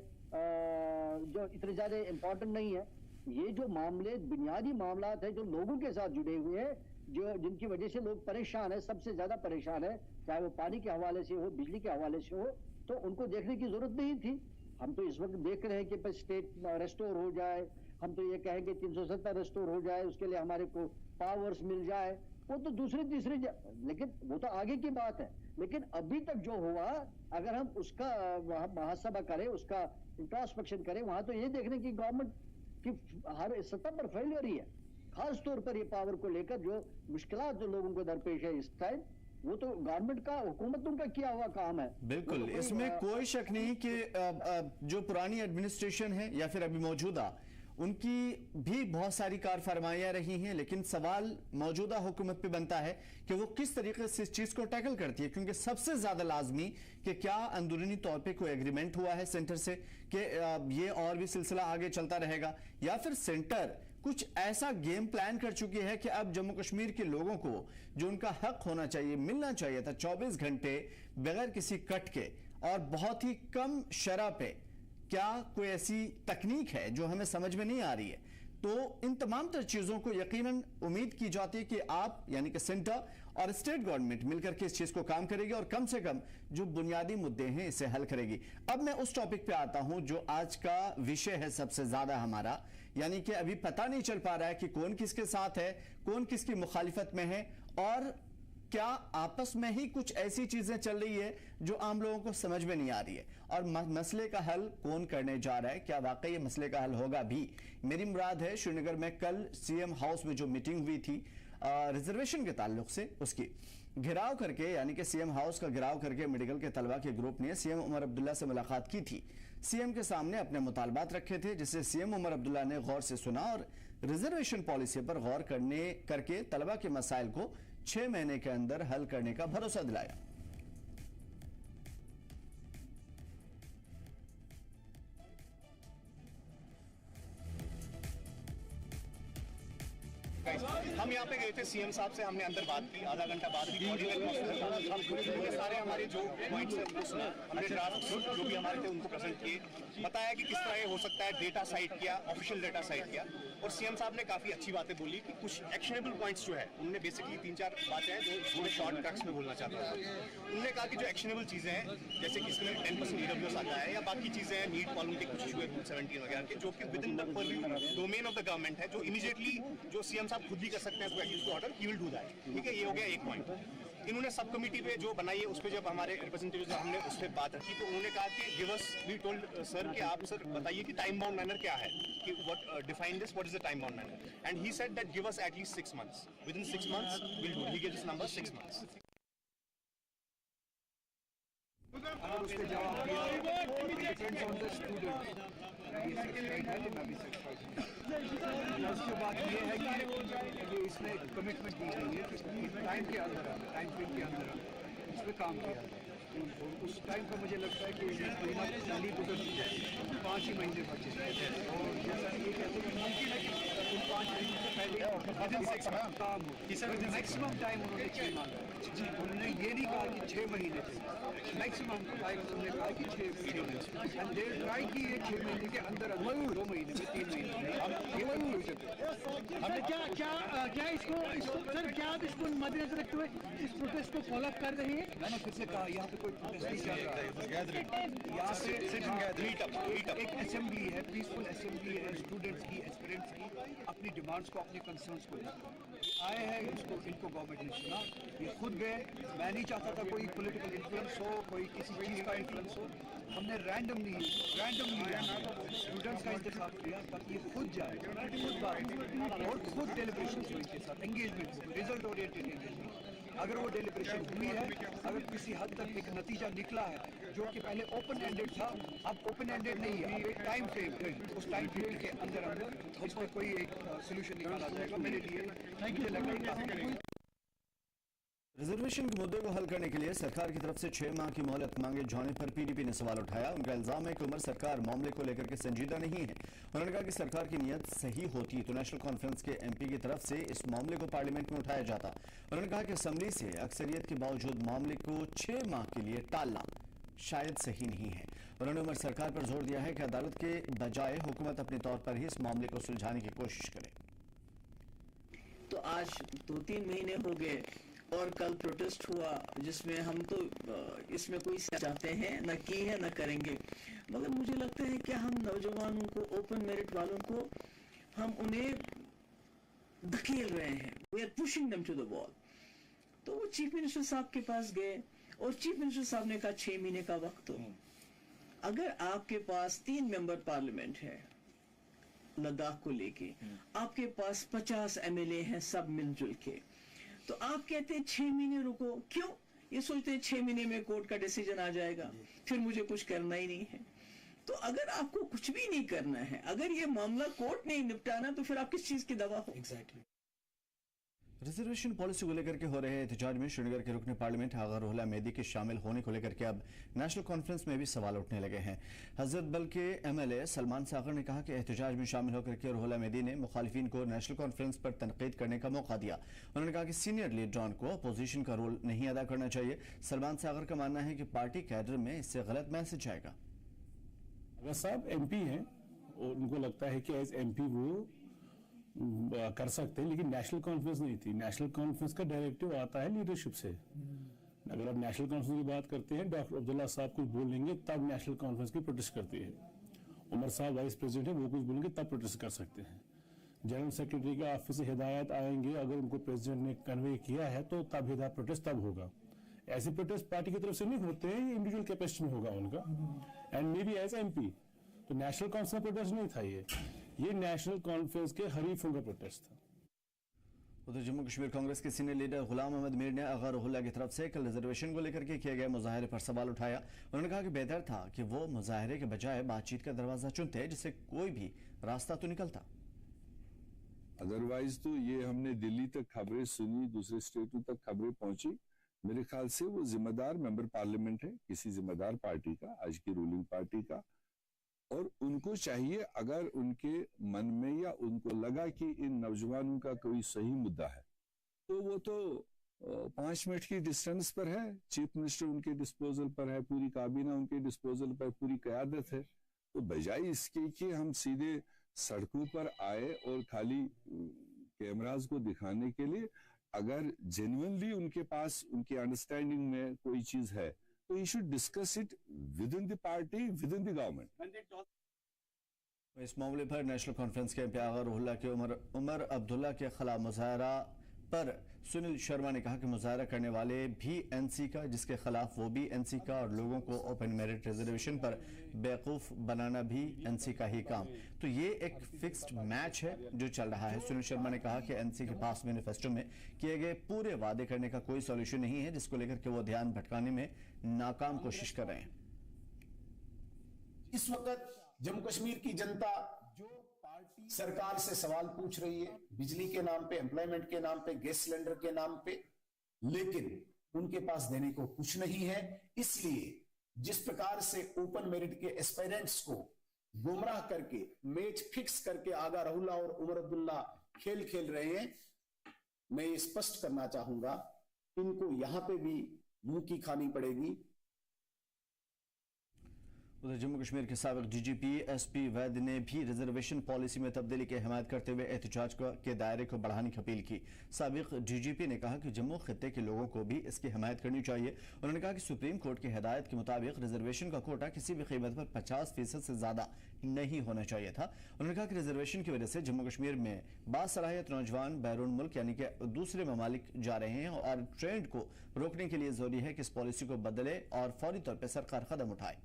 जो इतने ज्यादा इम्पोर्टेंट नहीं है। ये जो मामले बुनियादी मामलात है जो लोगों के साथ जुड़े हुए हैं, जो जिनकी वजह से लोग परेशान है, सबसे ज्यादा परेशान है, चाहे वो पानी के हवाले से हो, बिजली के हवाले से हो, तो उनको देखने की जरूरत नहीं थी। हम तो इस वक्त देख रहे हैं कि स्टेट रेस्टोर हो जाए, हम तो ये कहेंगे 370 रेस्टोर हो जाए, उसके लिए हमारे को पावर्स मिल जाए, वो तो दूसरे तीसरे, लेकिन वो तो आगे की बात है। लेकिन अभी तक जो हुआ, अगर हम उसका मुहासबा करें, उसका इंट्रोस्पेक्शन करें, वहां तो ये देखने की गवर्नमेंट की हर सतह पर फेलियर ही है, खास तौर पर ये पावर को लेकर जो मुश्किलात जो लोगों को दरपेश है इस टाइम, वो तो गवर्नमेंट का, हुकूमतों का किया हुआ काम है। बिल्कुल, इसमें कोई शक नहीं कि जो पुरानी एडमिनिस्ट्रेशन है या फिर अभी मौजूदा, उनकी भी बहुत सारी कारफरमाइयां रही हैं, लेकिन सवाल मौजूदा हुकूमत पे बनता है कि वो किस तरीके से इस चीज को टैकल करती है, क्योंकि सबसे ज्यादा लाजमी कि क्या अंदरूनी तौर पे कोई एग्रीमेंट हुआ है सेंटर से कि ये और भी सिलसिला आगे चलता रहेगा, या फिर सेंटर कुछ ऐसा गेम प्लान कर चुकी है कि अब जम्मू कश्मीर के लोगों को जो उनका हक होना चाहिए, मिलना चाहिए था 24 घंटे बगैर किसी कट के और बहुत ही कम शरह पे, क्या कोई ऐसी तकनीक है जो हमें समझ में नहीं आ रही है? तो इन तमाम तर चीजों को यकीनन उम्मीद की जाती है कि आप यानी कि सेंटर और स्टेट गवर्नमेंट मिलकर के इस चीज को काम करेगी और कम से कम जो बुनियादी मुद्दे हैं इसे हल करेगी। अब मैं उस टॉपिक पे आता हूं जो आज का विषय है सबसे ज्यादा हमारा, यानी कि अभी पता नहीं चल पा रहा है कि कौन किसके साथ है, कौन किसकी मुखालिफत में है, और क्या आपस में ही कुछ ऐसी चीजें चल रही है जो आम लोगों को समझ में नहीं आ रही है, और मसले का हल कौन करने जा रहा है, क्या वाकई ये मसले का हल होगा भी? मेरी मुराद है श्रीनगर में कल सीएम हाउस में जो मीटिंग हुई थी रिजर्वेशन के ताल्लुक से, उसकी घेराव करके, यानी कि सीएम हाउस का घेराव करके मेडिकल के तलबा के ग्रुप ने सीएम उमर अब्दुल्ला से मुलाकात की थी। सीएम के सामने अपने मुतालबात रखे थे, जिसे सीएम उमर अब्दुल्ला ने गौर से सुना और रिजर्वेशन पॉलिसी पर गौर करके तलबा के मसाइल को 6 महीने के अंदर हल करने का भरोसा दिलाया। हम यहाँ पे गए थे सीएम साहब से, हमने अंदर बात की, आधा घंटा बात की, हमने सारे हमारे जो पॉइंट्स हैं उनको सुना, हमने ड्राफ्ट जो भी हमारे थे उनको प्रेजेंट किए, बताया कि किस तरह ये हो सकता है, डेटा साइट किया, ऑफिशियल डेटा साइट किया। और सीएम साहब ने काफी अच्छी बातें बोली कि कुछ एक्शनेबल पॉइंट्स जो है उन्होंने बेसिकली 3-4 बातें हैं जो थोड़े शॉर्ट कट्स में बोलना चाहता था। उन्होंने कहा कि जो एक्शनेबल चीजें हैं जैसे कि इसमें 10% EWS आता है या बाकी चीजें हैं, नीट कॉलोनी के कुछ इशू है, रूल 17 वगैरह के, जो कि with in the domain of the government है, जो इमीडिएटली जो सीएम साहब खुद भी कर सकते हैं उसको execute order, he will do that. ठीक है, ये हो गया एक पॉइंट। इन्होंने सब कमेटी पे जो बनाई है उस पे जब हमारे रिप्रेजेंटेटिव हमने उस पे बात रखी तो उन्होंने कहा कि give us, we told sir कि आप सर बताइए कि टाइम बाउंड मैनर क्या है, कि what define this, what is the time bound manner, and he said that give us at least 6 months, with in 6 months will do, he give this number 6 months। अगर उसके जवाब डिपेंड्स ऑन द स्टूडेंट, उसके बाद ये है कि इसमें कमिटमेंट दी गई है कि टाइम के अंदर टाइम फ्रेम के अंदर इस पर काम किया जाए। उस टाइम का मुझे लगता है कि महीना खाली गुजर चुका है, 5 ही महीने बचे और जैसा ये कहते हैं मुमकिन है कि 5 महीने से पहले काम हो। मैक्सिमम टाइम उन्होंने 6 मांगा जी, उन्होंने ये नहीं कहा कि 6 महीने थे, मैक्सिमम टाइम उन्होंने कहा कि 6 महीने, एंड दे ट्राई कि ये 6 महीने के अंदर 2 महीने में 3 महीने ये कंक्लूजन हमने क्या इसको सर, क्या आप इसको मद्देनजर रखते हुए इस प्रोटेस्ट को फॉलो अप कर रहे हैं? मैंने फिर से कहा यहाँ पे कोई प्रोटेस्ट नहीं चल रहा है, यहाँ पे एक असेंबली है, पीसफुल असेंबली है, स्टूडेंट्स की, एस्पिरेंट्स की, अपनी डिमांड्स को, अपने कंसर्न्स को आए हैं, इनको गवर्नमेंट ने सुना, ये खुद गए। मैं नहीं चाहता था कोई पॉलिटिकल इन्फ्लुएंस हो, कोई किसी चीज़ का इन्फ्लुएंस हो, हमने रैंडमली स्टूडेंट्स का इंतखाब किया ताकि ये खुद जाए, खुद बात और खुद डेलिब्रेशन हो, इनके साथ एंगेजमेंट हो, रिजल्ट ओरिएंटेड एंगेजमेंट। अगर वो डेलिब्रेशन हुई है, अगर किसी हद तक एक नतीजा निकला है जो कि पहले ओपन एंडेड था, अब ओपन एंडेड नहीं है, अब एक टाइम फ्रेम, उस टाइम फ्रेम के अंदर इसमें कोई एक सोल्यूशन निकाला जाएगा। मेरे लिए मुझे लगता है रिजर्वेशन के मुद्दे को हल करने के लिए सरकार की तरफ से 6 माह की मोहलत मांगे जाने पर पीडीपी ने सवाल उठाया। उनका इल्जाम है कि उमर सरकार मामले को लेकर के संजीदा नहीं है। उन्होंने कहा कि सरकार की नीयत सही होती तो नेशनल कॉन्फ्रेंस के एमपी की तरफ से इस मामले को पार्लियामेंट में उठाया जाता। उन्होंने कहा कि असेंबली से अक्सरियत के बावजूद मामले को 6 माह के लिए टालना शायद सही नहीं है। उन्होंने उमर सरकार पर जोर दिया है कि अदालत के बजाय हुकूमत अपने तौर पर ही इस मामले को सुलझाने की कोशिश करे। तो आज 2-3 महीने हो गए और कल प्रोटेस्ट हुआ जिसमें हम तो इसमें कोई चाहते हैं न की है न करेंगे, मगर मुझे लगता है कि हम नौजवानों को, ओपन मेरिट वालों को, हम उन्हें धकेल रहे हैं, we are pushing them to the wall. तो वो चीफ मिनिस्टर साहब के पास गए और चीफ मिनिस्टर साहब ने कहा 6 महीने का वक्त हो। अगर आपके पास 3 मेंबर पार्लियामेंट है लद्दाख को लेके, आपके पास 50 MLA हैं सब मिलजुल के, तो आप कहते हैं 6 महीने रुको, क्यों? ये सोचते हैं 6 महीने में कोर्ट का डिसीजन आ जाएगा, फिर मुझे कुछ करना ही नहीं है। तो अगर आपको कुछ भी नहीं करना है, अगर ये मामला कोर्ट नहीं निपटाना, तो फिर आप किस चीज की दवा हो? Exactly. रिजर्वेशन पॉलिसी को लेकर के हो रहे एहतजाज में श्रीनगर के रुकन पार्लियामेंट आगा रुहुल्ला मेहदी के शामिल होने को लेकर के अब नेशनल कॉन्फ्रेंस में भी सवाल उठने लगे हैं। हजरत बल के MLA सलमान सागर ने कहा कि एहतजाज में शामिल होकर के रुहुल्ला मेहदी ने मुखालिफिन को नेशनल कॉन्फ्रेंस पर तनकीद करने का मौका दिया। उन्होंने कहा कि सीनियर लीडरान को अपोजिशन का रोल नहीं अदा करना चाहिए। सलमान सागर का मानना है कि पार्टी कैडर में इससे गलत मैसेज आएगा। अगर साहब MP हैं और उनको लगता है कि एज MP वो कर सकते हैं, लेकिन नेशनल कॉन्फ्रेंस नहीं थी। नेशनल कॉन्फ्रेंस का डायरेक्टिव आता है लीडरशिप से। अगर आप नेशनल कॉन्फ्रेंस की बात करते हैं, डॉक्टर अब्दुल्ला साहब कुछ बोलेंगे तब नेशनल कॉन्फ्रेंस की प्रोटेस्ट करती है। उमर साहब वाइस प्रेसिडेंट है, वो कुछ बोलेंगे तब प्रोटेस्ट कर सकते हैं। जनरल सेक्रेटरी के ऑफिस से हिदायत आएंगे, अगर उनको प्रेसिडेंट ने कन्वे किया है तो तब हिदायत प्रोटेस्ट तब होगा। ऐसे प्रोटेस्ट पार्टी की तरफ से नहीं होते हैं, इंडिविजुअल कैपेसिटी में होगा उनका, and may be as MP। तो नेशनल कॉन्फ्रेंस प्रोटेस्ट नहीं था, ये नेशनल कॉन्फ्रेंस के हरीफों का प्रोटेस्ट था। उधर जम्मू कश्मीर कांग्रेस के सीनियर लीडर गुलाम अहमद मीर ने आगा रुहुल्ला की तरफ से कल रिजर्वेशन को लेकर के किए गए मुजाहरे पर सवाल उठाया। उन्होंने कहा कि बेहतर था कि वो मुजाहरे के बजाय बातचीत का दरवाजा चुनते, जिससे कोई भी रास्ता तो निकलता। अदरवाइज तो ये हमने दिल्ली तक खबरें सुनी, दूसरे स्टेटों तक खबरें पहुंची। मेरे ख्याल से वो जिम्मेदार मेंबर पार्लियामेंट है किसी जिम्मेदार पार्टी का, आज की रूलिंग पार्टी का, और उनको चाहिए अगर उनके मन में या उनको लगा कि इन नौजवानों का कोई सही मुद्दा है तो वो तो 5 मिनट की डिस्टेंस पर है, चीफ मिनिस्टर उनके डिस्पोजल पर है, पूरी काबीना उनके डिस्पोजल पर, पूरी क़यादत है। तो बजाय इसके कि हम सीधे सड़कों पर आए और खाली कैमरास को दिखाने के लिए, अगर जेन्युइनली उनके पास उनकी अंडरस्टैंडिंग में कोई चीज है तो you should discuss it with in the party, with in the government. इस मामले पर नेशनल कॉन्फ्रेंस के एमपी आगा रुहुल्लाह के उमर अब्दुल्ला के खिलाफ मुजाहरा पर सुनील शर्मा ने कहा कि मुजाहरा करने वाले भी एनसी का, जिसके खिलाफ वो भी एनसी का, और लोगों को ओपन मेरिट रिजर्वेशन पर बेवकूफ बनाना भी एनसी का ही काम। तो ये एक फिक्स्ड मैच है जो चल रहा है। सुनील शर्मा ने कहा कि एनसी के पास मैनिफेस्टो में किए गए पूरे वादे करने का कोई सॉल्यूशन नहीं है, जिसको लेकर के वो ध्यान भटकाने में नाकाम कोशिश कर रहे हैं। इस वक्त जम्मू कश्मीर की जनता जो पार्टी सरकार से सवाल पूछ रही है, बिजली के नाम पे, एम्प्लॉयमेंट के नाम पे, गैस सिलेंडर के नाम पे, लेकिन उनके पास देने को कुछ नहीं है। इसलिए जिस प्रकार से ओपन मेरिट के एस्पायरेंट्स को गुमराह करके मैच फिक्स करके आगा रुहुल्ला और उमर अब्दुल्ला खेल खेल रहे हैं, मैं ये स्पष्ट करना चाहूंगा, इनको यहां पे भी मुंह की खानी पड़ेगी। उधर जम्मू कश्मीर के साबिक डीजीपी एसपी वैद ने भी रिजर्वेशन पॉलिसी में तब्दीली की हिमायत करते हुए एहतजाज के दायरे को बढ़ाने की अपील की। साबिक डीजीपी ने कहा कि जम्मू खित्ते के लोगों को भी इसकी हिमायत करनी चाहिए। उन्होंने कहा कि सुप्रीम कोर्ट की हिदायत के मुताबिक रिजर्वेशन का कोटा किसी भी कीमत पर 50% से ज्यादा नहीं होना चाहिए था। उन्होंने कहा कि रिजर्वेशन की वजह से जम्मू कश्मीर में बासलाहियत नौजवान बैरून मुल्क यानी कि दूसरे ममालिक जा रहे हैं, और ट्रेंड को रोकने के लिए जरूरी है कि इस पॉलिसी को बदले और फौरी तौर पर सरकार कदम उठाए।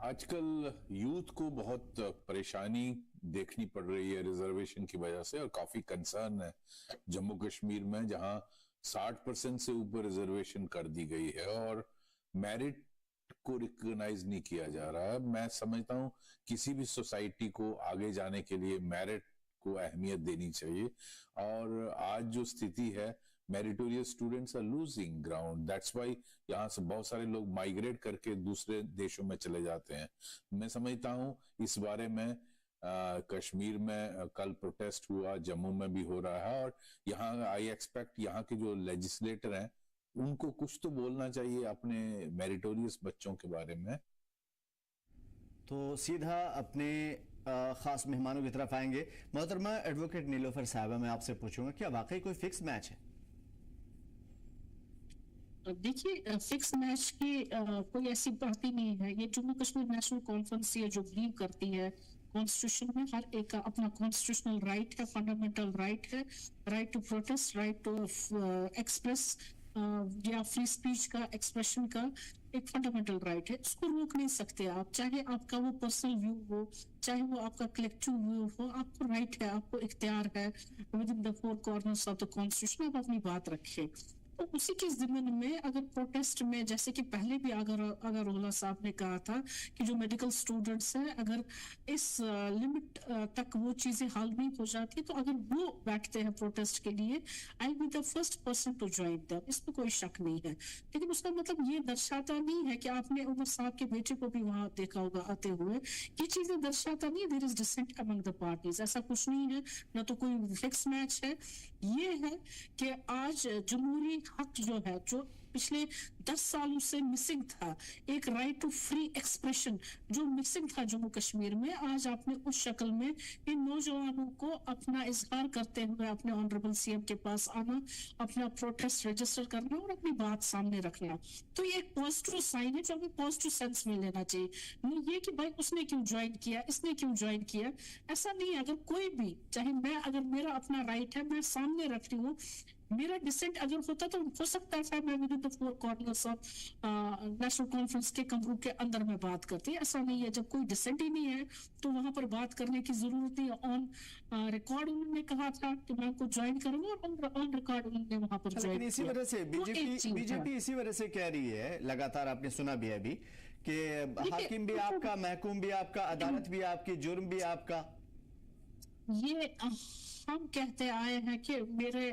आजकल यूथ को बहुत परेशानी देखनी पड़ रही है रिजर्वेशन की वजह से, और काफी कंसर्न है जम्मू कश्मीर में, जहां 60% से ऊपर रिजर्वेशन कर दी गई है और मेरिट को रिकॉग्नाइज नहीं किया जा रहा है। मैं समझता हूं किसी भी सोसाइटी को आगे जाने के लिए मेरिट को अहमियत देनी चाहिए, और आज जो स्थिति है, meritorious students are losing ground. That's why यहाँ से बहुत सारे लोग माइग्रेट करके दूसरे देशों में चले जाते हैं। मैं समझता हूँ इस बारे में कश्मीर में कल प्रोटेस्ट हुआ, जम्मू में भी हो रहा है, और यहाँ आई एक्सपेक्ट यहाँ के जो लेजिस्लेटर हैं उनको कुछ तो बोलना चाहिए अपने मेरिटोरियस बच्चों के बारे में। तो सीधा अपने खास मेहमानों की तरफ आएंगे। मोहतरमा एडवोकेट नीलोफर साहिबा, मैं आपसे पूछूंगा क्या वाकई कोई फिक्स मैच है? देखिए, फिक्स मैच की कोई ऐसी बात ही नहीं है। ये जम्मू कश्मीर नेशनल कॉन्फ्रेंस ये जो बिलीव करती है कॉन्स्टिट्यूशन में हर एक का अपना कॉन्स्टिट्यूशनल राइट है, फंडामेंटल राइट है, right to protest, right to express या फ्री स्पीच का, एक्सप्रेशन का एक फंडामेंटल राइट है। इसको रोक नहीं सकते आप, चाहे आपका वो पर्सनल व्यू हो, चाहे वो आपका कलेक्टिव व्यू हो, आपको राइट है, आपको इख्तियार है with in the four corners of the constitution आप अपनी बात रखिए। तो उसी के ज़िम्मन में अगर प्रोटेस्ट में, जैसे कि पहले भी अगर रुहुल्लाह साहब ने कहा था कि जो मेडिकल स्टूडेंट्स हैं, अगर इस लिमिट तक वो चीज़ें हल नहीं हो जाती, तो अगर वो बैठते हैं प्रोटेस्ट के लिए, I be the first person to join them, इसमें कोई शक नहीं है। लेकिन उसका मतलब ये दर्शाता नहीं है कि आपने उमर साहब के बेटे को भी वहाँ देखा होगा आते हुए, ये चीज़ें दर्शाता नहीं there is dissent among the parties, ऐसा कुछ नहीं है, ना तो कोई फिक्स मैच है। ये है कि आज जमहूरी हक जो है, जो पिछले 10 सालों से मिसिंग था, एक राइट टू फ्री एक्सप्रेशन जो मिसिंग था जम्मू कश्मीर में, आज आपने उस शक्ल में इन नौजवानों को अपना इजहार करते हुए अपने ऑनरेबल सीएम के पास आना, अपना प्रोटेस्ट रजिस्टर करना और अपनी बात सामने रखना, तो ये एक पॉजिटिव साइन है जो हमें पॉजिटिव सेंस में लेना चाहिए। नहीं ये कि भाई उसने क्यों ज्वाइन किया, इसने क्यों ज्वाइन किया, ऐसा नहीं है। अगर कोई भी, चाहे मैं, अगर मेरा अपना राइट है, मैं सामने रख रही हूँ, मेरा डिसेंट अगर होता तो हो सकता है मैं with the four corners of national conference के कमरों के अंदर में बात करती है। ऐसा नहीं है, जब कोई डिसेंट ही नहीं है तो वहां पर बात करने की जरूरत नहीं है। ऑन रिकॉर्ड उन्होंने कहा था कि मैं उनको ज्वाइन करूंगा और ऑन रिकॉर्ड उन्होंने वहां पर ज्वाइन किया। इसी वजह से बीजेपी इसी वजह से कह रही है, लगातार आपने सुना भी है अभी, कि हाकिम भी आपका, महकूम भी आपका, अदालत भी आपकी, जुर्म भी आपका। ये हम कहते आए हैं कि मेरे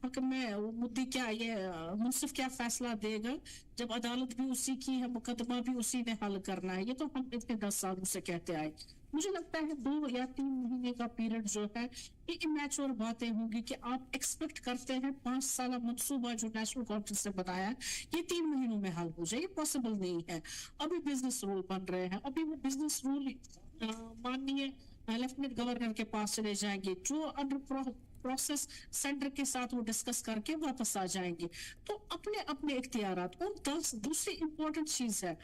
हक में वो मुद्दे क्या, ये मुंसिफ क्या फैसला देगा, जब अदालत भी उसी की है, मुकदमा भी उसी ने हल करना है। ये तो हम इतने 10 सालों से कहते आए। मुझे लगता है 2 या 3 महीने का पीरियड जो है, ये इमेच्योर बातें होंगी कि आप एक्सपेक्ट करते हैं 5 साल मंसूबा जो नेशनल कॉन्फ्रेंस ने बनाया ये 3 महीनों में हल हो जाए, ये पॉसिबल नहीं है। अभी बिजनेस रूल बन रहे हैं, अभी वो बिजनेस रूल माननीय लेफ्टिनेंट गवर्नर के पास चले जाएंगे, जो अंडर प्रोसेस सेंटर के साथ वो डिस्कस करके वापस आ जाएंगे। तो अपने अपने इख्तियारात। और दूसरी इंपॉर्टेंट चीज है,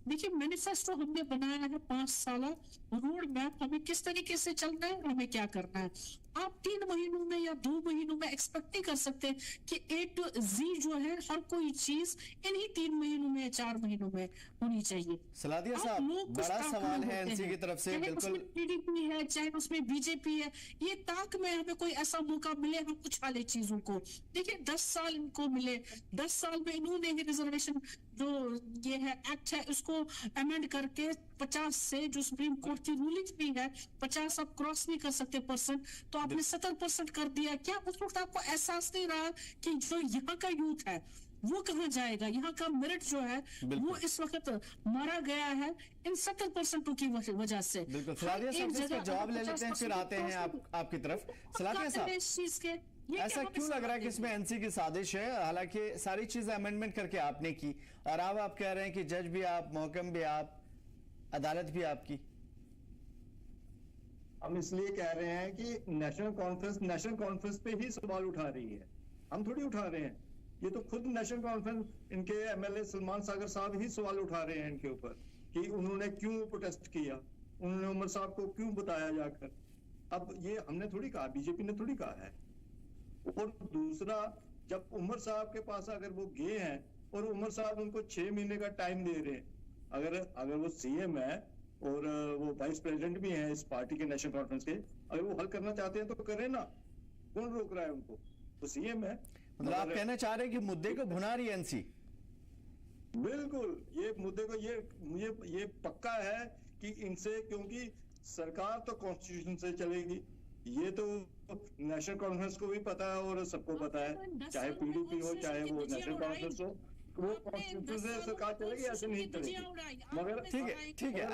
देखिए मैनिफेस्टो हमने बनाया है 5 साल रोड मैप, हमें किस तरीके से चलना है, हमें क्या करना है। आप 3 महीनों में या 2 महीनों में एक्सपेक्ट नहीं कर सकते कि A to Z जो है हर कोई चीज इन्हीं 3 महीनों में या 4 महीनों में होनी चाहिए। सलादिया साहब, बड़ा सवाल है एनसी की तरफ से, बिल्कुल PDP है चाहे उसमें बीजेपी है, ये ताक में हमें कोई ऐसा मौका मिले हम उछाले चीजों को। देखिए 10 साल इनको मिले, 10 साल में इन्होंने ही रिजर्वेशन जो ये है एक्ट है उसको अमेंड करके 50 से जो सुप्रीम कोर्ट की रूलिंग भी है 50 आप क्रॉस नहीं कर सकते परसेंट, तो आपने 70% कर दिया। क्या उस वक्त आपको एहसास नहीं रहा कि जो यहाँ का यूथ है वो कहाँ जाएगा, यहाँ का मेरिट जो है वो इस वक्त मारा गया है इन 70% की वजह से। बिल्कुल सलादिया साहब, इसका जवाब ले लेते हैं, फिर आते हैं आपकी तरफ। सलादिया साहब, इस चीज के ऐसा क्यों लग रहा है कि इसमें एनसी की साजिश है? हालांकि सारी चीजें अमेंडमेंट करके आपने की और अब आप कह रहे हैं कि जज भी आप, महकम भी आप, अदालत भी आपकी। हम इसलिए कह रहे हैं कि नेशनल कॉन्फ्रेंस पे ही सवाल उठा रही है, हम थोड़ी उठा रहे हैं। ये तो खुद नेशनल कॉन्फ्रेंस, इनके एमएलए सलमान सागर साहब ही सवाल उठा रहे हैं इनके ऊपर कि उन्होंने क्यों प्रोटेस्ट किया, उन्होंने उमर साहब को क्यों बताया जाकर। अब ये हमने थोड़ी कहा, बीजेपी ने थोड़ी कहा है। और दूसरा, जब उमर साहब के पास अगर वो गए हैं और उमर साहब उनको 6 महीने का टाइम दे रहे हैं, अगर वो सीएम है और वो वाइस प्रेसिडेंट भी हैं इस पार्टी के नेशनल कॉन्फ्रेंस के, अगर वो हल करना चाहते हैं तो करें ना, कौन रोक रहा है उनको? वो सीएम है। मतलब आप कहना चाह रहे हैं कि मुद्दे को भुना रही है एनसी? बिल्कुल, ये मुद्दे को ये पक्का है कि इनसे, क्योंकि सरकार तो कॉन्स्टिट्यूशन से चलेगी, ये तो नेशनल कॉन्फ्रेंस को भी पता है और सबको पता है, चाहे पीडीपी हो चाहे वो नेशनल कॉन्फ्रेंस हो, वो कॉन्स्टिट्यूशन से सरकार चलेगी, ऐसे नहीं चलेगी। मगर ठीक है,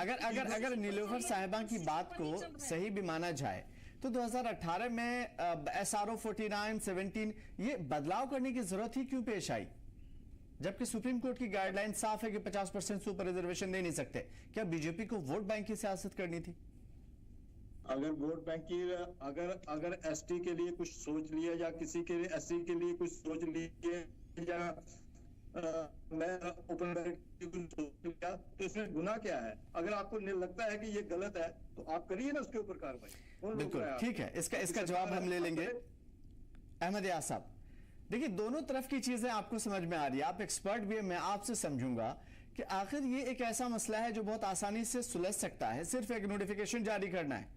अगर नीलोफर साहिबा की बात को सही भी माना जाए तो 2018 में SRO 49, 17 ये बदलाव करने की जरूरत ही क्यों पेश आई, जबकि सुप्रीम कोर्ट की गाइडलाइन साफ है कि 50% से ऊपर रिजर्वेशन दे नहीं सकते? क्या बीजेपी को वोट बैंक की सियासत करनी थी? अगर वोट बैंक की, अगर एसटी के लिए कुछ सोच लिया या किसी के लिए एससी के लिए कुछ सोच लिया या मैं ओपन की कुछ सोच लिया, तो इसमें गुनाह क्या है? अगर आपको लगता है कि ये गलत है तो आप करिए ना उसके ऊपर कार्रवाई। बिल्कुल ठीक है, इसका जवाब हम ले लेंगे। अहमद यार साहब, देखिए दोनों तरफ की चीजें आपको समझ में आ रही है, आप एक्सपर्ट भी है, मैं आपसे समझूंगा कि आखिर ये एक ऐसा मसला है जो बहुत आसानी से सुलझ सकता है, सिर्फ एक नोटिफिकेशन जारी करना है।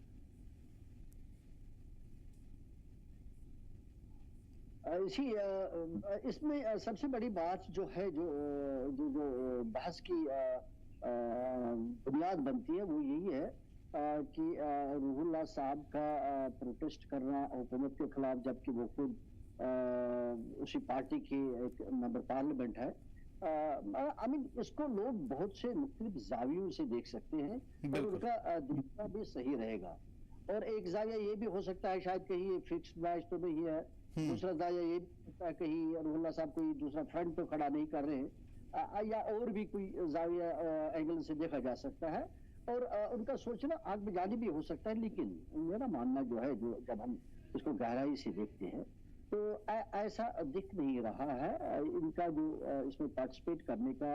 इसमें सबसे बड़ी बात जो है, जो बहस की बुनियाद बनती है वो यही है कि रूहुल्लाह साहब का प्रोटेस्ट करना हुकूमत के खिलाफ, जबकि वो खुद उसी पार्टी की एक मेंबर पार्लियामेंट है। आई मीन इसको लोग बहुत से मुख्तलिफ जावियों से देख सकते हैं और उनका देखना भी सही रहेगा। और एक जाविया ये भी हो सकता है शायद कहीं ये फिक्स्ड मैच तो नहीं है, दूसरा जाविया ये भी होता है कहीं रूहुल्लाह साहब कोई दूसरा फ्रंट तो खड़ा नहीं कर रहे हैं, या और भी कोई जाविया एंगल से देखा जा सकता है। और उनका सोचना आग बजानी भी हो सकता है, लेकिन मेरा मानना जो है, जो जब हम इसको गहराई से देखते हैं तो ऐसा दिख नहीं रहा है। इनका जो इसमें पार्टिसिपेट करने का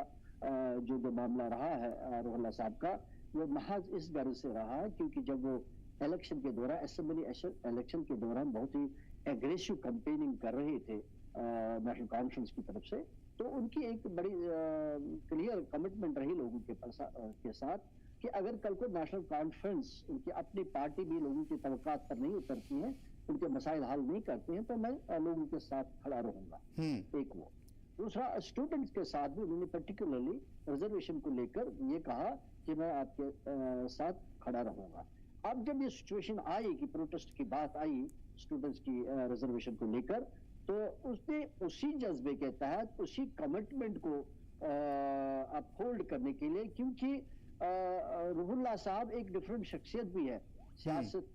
जो मामला रहा है रूहुल्लाह साहब का, वो महज इस गर्ज से रहा है क्योंकि जब वो इलेक्शन के दौरान, असेंबली इलेक्शन के दौरान बहुत ही एग्रेसिव कैंपेनिंग कर रहे थे नेशनल कॉन्फ्रेंस की तरफ से, तो उनकी एक बड़ी क्लियर कमिटमेंट रही लोगों के साथ कि अगर कल को नेशनल कॉन्फ्रेंस उनकी अपनी पार्टी भी लोगों की तवक्कात पर नहीं उतरती है, उनके मसाइल हल नहीं करते हैं, तो मैं लोगों के साथ खड़ा रहूंगा। एक वो, दूसरा स्टूडेंट्स के साथ भी उन्होंने पर्टिकुलरली रिजर्वेशन को लेकर ये कहा कि मैं आपके साथ खड़ा रहूंगा। अब जब ये सिचुएशन आई कि प्रोटेस्ट की बात आई स्टूडेंट्स की रिजर्वेशन को लेकर, तो उसने उसी जज्बे के तहत उसी कमिटमेंट को अपहोल्ड करने के लिए, क्योंकि रुहुल्लाह साहब एक डिफरेंट शख्सियत भी है, सियासत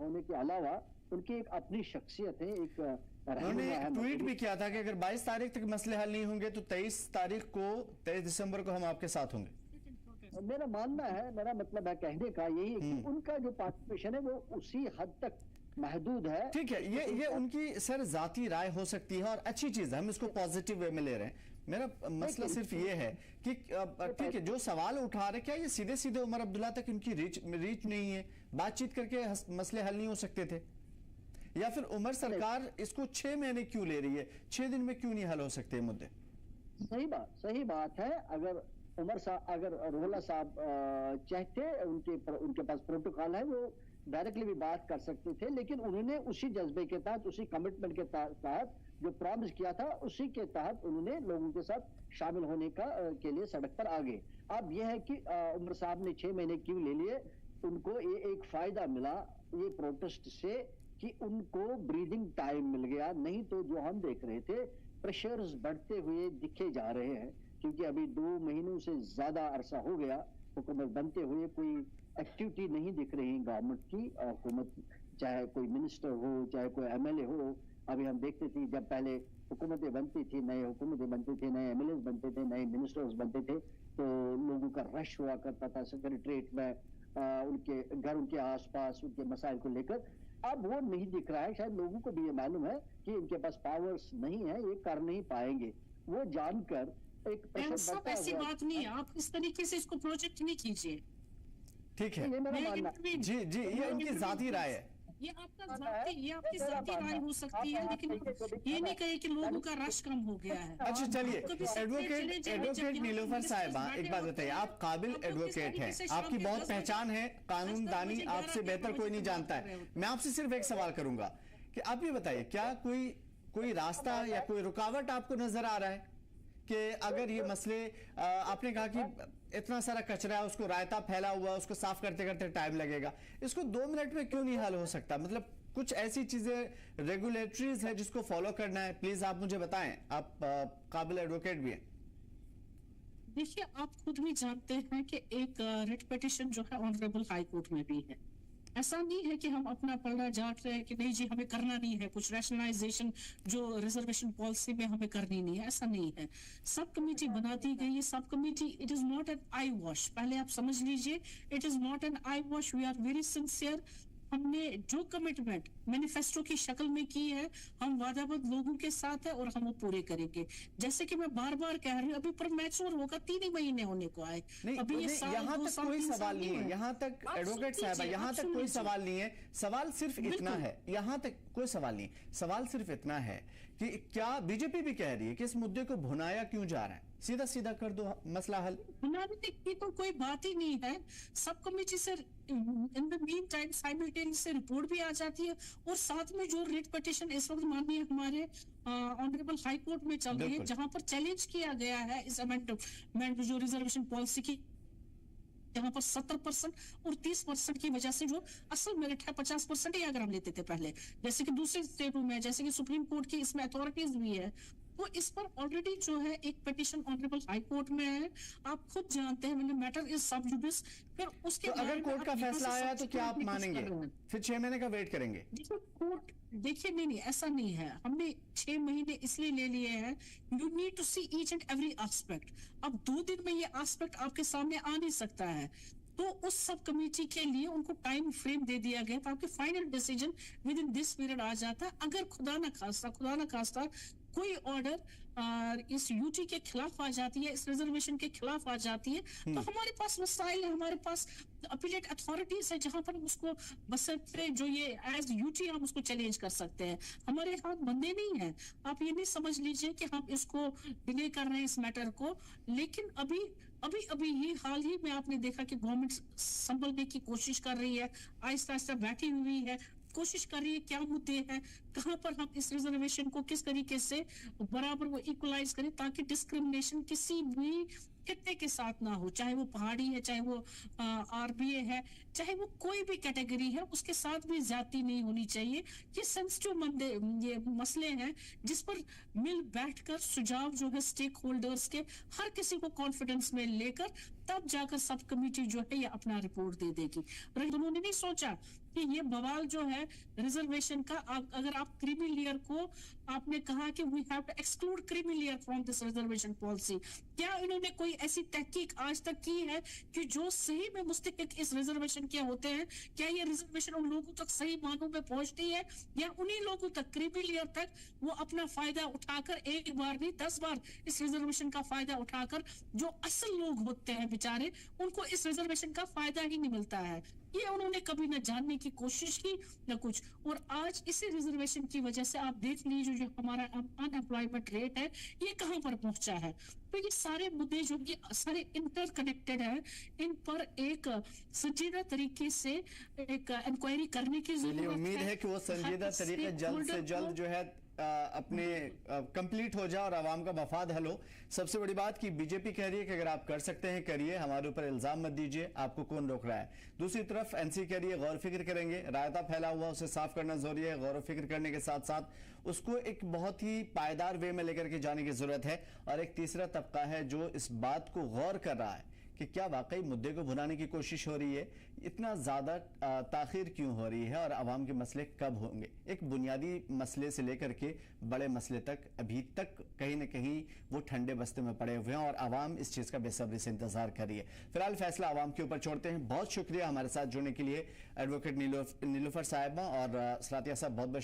होने के अलावा उनकी एक अपनी शख्सियत है। एक उन्होंने ट्वीट भी किया था कि अगर 22 तारीख तक मसले हल नहीं होंगे तो 23 दिसंबर को हम आपके साथ होंगे। मेरा मानना है, मेरा मतलब है कहने का यही है कि उनका जो पार्टिसिपेशन है वो उसी हद तक महदूद है। ठीक है, ये उनकी सर जाती राय हो सकती है और अच्छी चीज है, हम इसको पॉजिटिव वे में ले रहे हैं। मेरा मसला सिर्फ ये है कि ठीक है, जो सवाल उठा रहे, क्या ये सीधे सीधे उमर अब्दुल्ला तक उनकी रीच नहीं है? बातचीत करके मसले हल नहीं हो सकते थे? या फिर उमर सरकार इसको 6 महीने क्यों ले रही है? 6 दिन में क्यों नहीं हल हो सकते मुद्दे? सही बात है। अगर रुहुल्लाह साहब चाहते, उनके पास प्रोटोकॉल है, वो डायरेक्टली भी बात कर सकते थे, लेकिन उन्होंने उसी जज्बे के तहत, उसी कमिटमेंट के तहत जो प्रॉमिस किया था, उसी के तहत उन्होंने लोगों के साथ शामिल होने के लिए सड़क पर आ गए। अब यह है कि उमर साहब ने 6 महीने क्यों ले लिए? उनको ये एक फायदा मिला ये प्रोटेस्ट से कि उनको ब्रीदिंग टाइम मिल गया। नहीं तो जो हम देख रहे थे, प्रेशर्स बढ़ते हुए दिखे जा रहे हैं, क्योंकि अभी 2 महीनों से ज्यादा अरसा हो गया हुकूमत बनते हुए, कोई एक्टिविटी नहीं दिख रही गवर्नमेंट की। हुकूमत, चाहे कोई मिनिस्टर हो, चाहे कोई एमएलए हो, अभी हम देखते थे जब पहले हुकूमतें बनती थी, नए हुकूमतें बनते थे, नए एमएलए बनते थे, नए मिनिस्टर्स बनते थे, तो लोगों का रश हुआ करता था सेक्रेटरीट में, उनके घर, उनके आसपास, उनके मसाइल को लेकर। अब वो नहीं दिख रहा है। शायद लोगों को भी ये मालूम है कि इनके पास पावर्स नहीं है, ये कर नहीं पाएंगे। वो जानकर एक सब ऐसी बात नहीं है, आप इस तरीके से इसको प्रोजेक्ट नहीं कीजिए। ठीक है, ये मेरा मानना। जी, ये उनकी जाती राय है। ये आपकी जाती राय हो सकती है, लेकिन ये नहीं कहे कि लोगों का रश कम हो गया है। अच्छा चलिए, एडवोकेट नीलोफर साहिबा, एक बात बताइए, आप काबिल एडवोकेट हैं, आपकी बहुत पहचान है, कानूनदानी आपसे बेहतर कोई नहीं जानता है। मैं आपसे सिर्फ एक सवाल करूंगा कि आप ये बताइए, क्या कोई रास्ता या कोई रुकावट आपको नजर आ रहा है कि अगर ये मसले, आपने कहा कि इतना सारा कचरा है, उसको रायता फैला हुआ, उसको साफ करते करते टाइम लगेगा, इसको 2 मिनट में क्यों नहीं हल हो सकता? मतलब कुछ ऐसी चीजें, रेगुलेटरीज है जिसको फॉलो करना है, प्लीज आप मुझे बताएं, आप काबिल एडवोकेट भी हैं। देखिए, आप खुद भी जानते हैं कि एक रिट पिटीशन जो है ऑनरेबल हाई कोर्ट में भी है। ऐसा नहीं है कि हम अपना पलड़ा झाड़ रहे हैं कि नहीं जी हमें करना नहीं है, कुछ रैशनलाइजेशन जो रिजर्वेशन पॉलिसी में हमें करनी नहीं है, ऐसा नहीं है। सब कमेटी बना दी गई है, सब committee, it is not an eyewash, पहले आप समझ लीजिए, it is not an eyewash. We are very sincere. हमने जो कमिटमेंट मैनिफेस्टो की शक्ल में की है, हम वादाबद्ध लोगों के साथ है और हम वो पूरे करेंगे। जैसे कि मैं बार बार कह रही हूँ, अभी पर मैच्योर होगा, 3 ही महीने होने को आए, अभी ये यहाँ तक कोई सवाल नहीं है, यहाँ तक एडवोकेट साहब, यहाँ तक कोई सवाल नहीं है। सवाल सिर्फ इतना है, यहाँ तक कोई सवाल नहीं, सवाल सिर्फ इतना है कि क्या बीजेपी भी कह रही है कि इस मुद्दे को भुनाया क्यों जा रहा है? सीधा सीधा कर दो, मसला हल। भुनाने की तो कोई बात ही नहीं है। सब कमेटी से in the mean time simultaneous से रिपोर्ट भी आ जाती है, और साथ में जो रिट पिटीशन इस वक्त माननीय हमारे ऑनरेबल हाई कोर्ट में चल रही है, जहां पर चैलेंज किया गया है इस अमेंडमेंट जो रिजर्वेशन पॉलिसी की, जहां पर 70% और 30% की वजह से जो असल मेरिट है 50% ही अगर हम लेते थे पहले, जैसे कि दूसरे स्टेटों में, जैसे कि सुप्रीम कोर्ट की इसमें अथॉरिटीज भी है, वो इस पर ऑलरेडी जो है एक पिटीशन ऑनरेबल हाई कोर्ट में है। आप खुद जानते हैं, मैंने मैटर इज सब जुडिस। फिर उसके तो अगर कोर्ट का फैसला आया तो क्या आप मानेंगे? फिर 6 महीने का वेट करेंगे? कोर्ट देखिए, नहीं ऐसा नहीं है, हमने 6 महीने इसलिए ले लिए हैं, you need to see each and every aspect. अब 2 दिन में ये एस्पेक्ट आपके सामने आ नहीं सकता है, तो उस सब कमेटी के लिए उनको टाइम फ्रेम दे दिया गया ताकि final decision within this period आ जाता है। अगर खुदा न खास्ता कोई ऑर्डर इस यूटी के खिलाफ आ जाती है, इस रिजर्वेशन के खिलाफ आ जाती है, तो हमारे पास वसाइल है, हमारे पास अपीलेट अथॉरिटीज है, जहां पर उसको बसते जो ये एज यूटी हम उसको चैलेंज कर सकते हैं। हमारे हाथ बंदे नहीं है। आप ये नहीं समझ लीजिए कि हम इसको डिले कर रहे हैं इस मैटर को, लेकिन अभी ये हाल ही में आपने देखा कि गवर्नमेंट संभलने की कोशिश कर रही है, आहिस्ता आहिस्ता बैठी हुई है, कोशिश कर रही है क्या मुद्दे हैं, कहां पर हम इस रिजर्वेशन को किस तरीके से बराबर वो इक्वलाइज करें ताकि डिस्क्रिमिनेशन किसी भी कितने के साथ ना हो, चाहे वो पहाड़ी है, चाहे वो आरबीए है, चाहे वो कोई भी कैटेगरी है, उसके साथ भी ज्यादती नहीं होनी चाहिए। ये सेंसिटिव ये मसले हैं जिस पर मिल बैठकर सुझाव जो है स्टेक होल्डर्स के हर किसी को कॉन्फिडेंस में लेकर तब जाकर सब कमेटी जो है ये अपना रिपोर्ट दे देगी। उन्होंने नहीं सोचा कि ये बवाल जो है रिजर्वेशन का, अगर आप क्रीमी लेयर को आपने कहा कि we have to exclude creamy layer from this reservation policy, क्या इन्होंने कोई ऐसी तहकीक आज तक की है कि जो सही में मुस्तहिक इस रिजर्वेशन के होते हैं, क्या ये रिजर्वेशन उन लोगों तक सही मानों में पहुंचती है, या उन्हीं लोगों तक क्रीमी लेयर तक वो अपना फायदा उठाकर एक बार नहीं 10 बार इस रिजर्वेशन का फायदा उठाकर जो असल लोग होते हैं बेचारे, उनको इस रिजर्वेशन का फायदा ही नहीं मिलता है। ये उन्होंने कभी न जानने की कोशिश की न कुछ। और आज इसी रिजर्वेशन की वजह से आप देख लीजिए जो हमारा अनएम्प्लॉयमेंट रेट है ये कहां पर पहुंचा है। तो ये सारे मुद्दे जो ये सारे इंटरकनेक्टेड हैं, इन पर एक संजीदा तरीके से एक इंक्वायरी करने की जरूरत है। उम्मीद है कि वो संजीदा तरीके जल्द से जल्द जो है अपने कंप्लीट हो जाए और आवाम का मफाद हल हो। सबसे बड़ी बात कि बीजेपी कह रही है कि अगर आप कर सकते हैं करिए, हमारे ऊपर इल्जाम मत दीजिए, आपको कौन रोक रहा है। दूसरी तरफ एनसी कह रही है गौर फिक्र करेंगे, रायता फैला हुआ उसे साफ करना जरूरी है। गौर फिक्र करने के साथ साथ उसको एक बहुत ही पायदार वे में लेकर के जाने की जरूरत है। और एक तीसरा तबका है जो इस बात को गौर कर रहा है कि क्या वाकई मुद्दे को भुनाने की कोशिश हो रही है, इतना ज्यादा ताखीर क्यों हो रही है और आवाम के मसले कब होंगे। एक बुनियादी मसले से लेकर के बड़े मसले तक अभी तक कहीं ना कहीं वो ठंडे बस्ते में पड़े हुए हैं और आवाम इस चीज का बेसब्री से इंतजार कर रही है। फिलहाल फैसला आवाम के ऊपर छोड़ते हैं। बहुत शुक्रिया हमारे साथ जुड़ने के लिए एडवोकेट नीलूफर साहिबा और सलातिया साहब, बहुत बहुत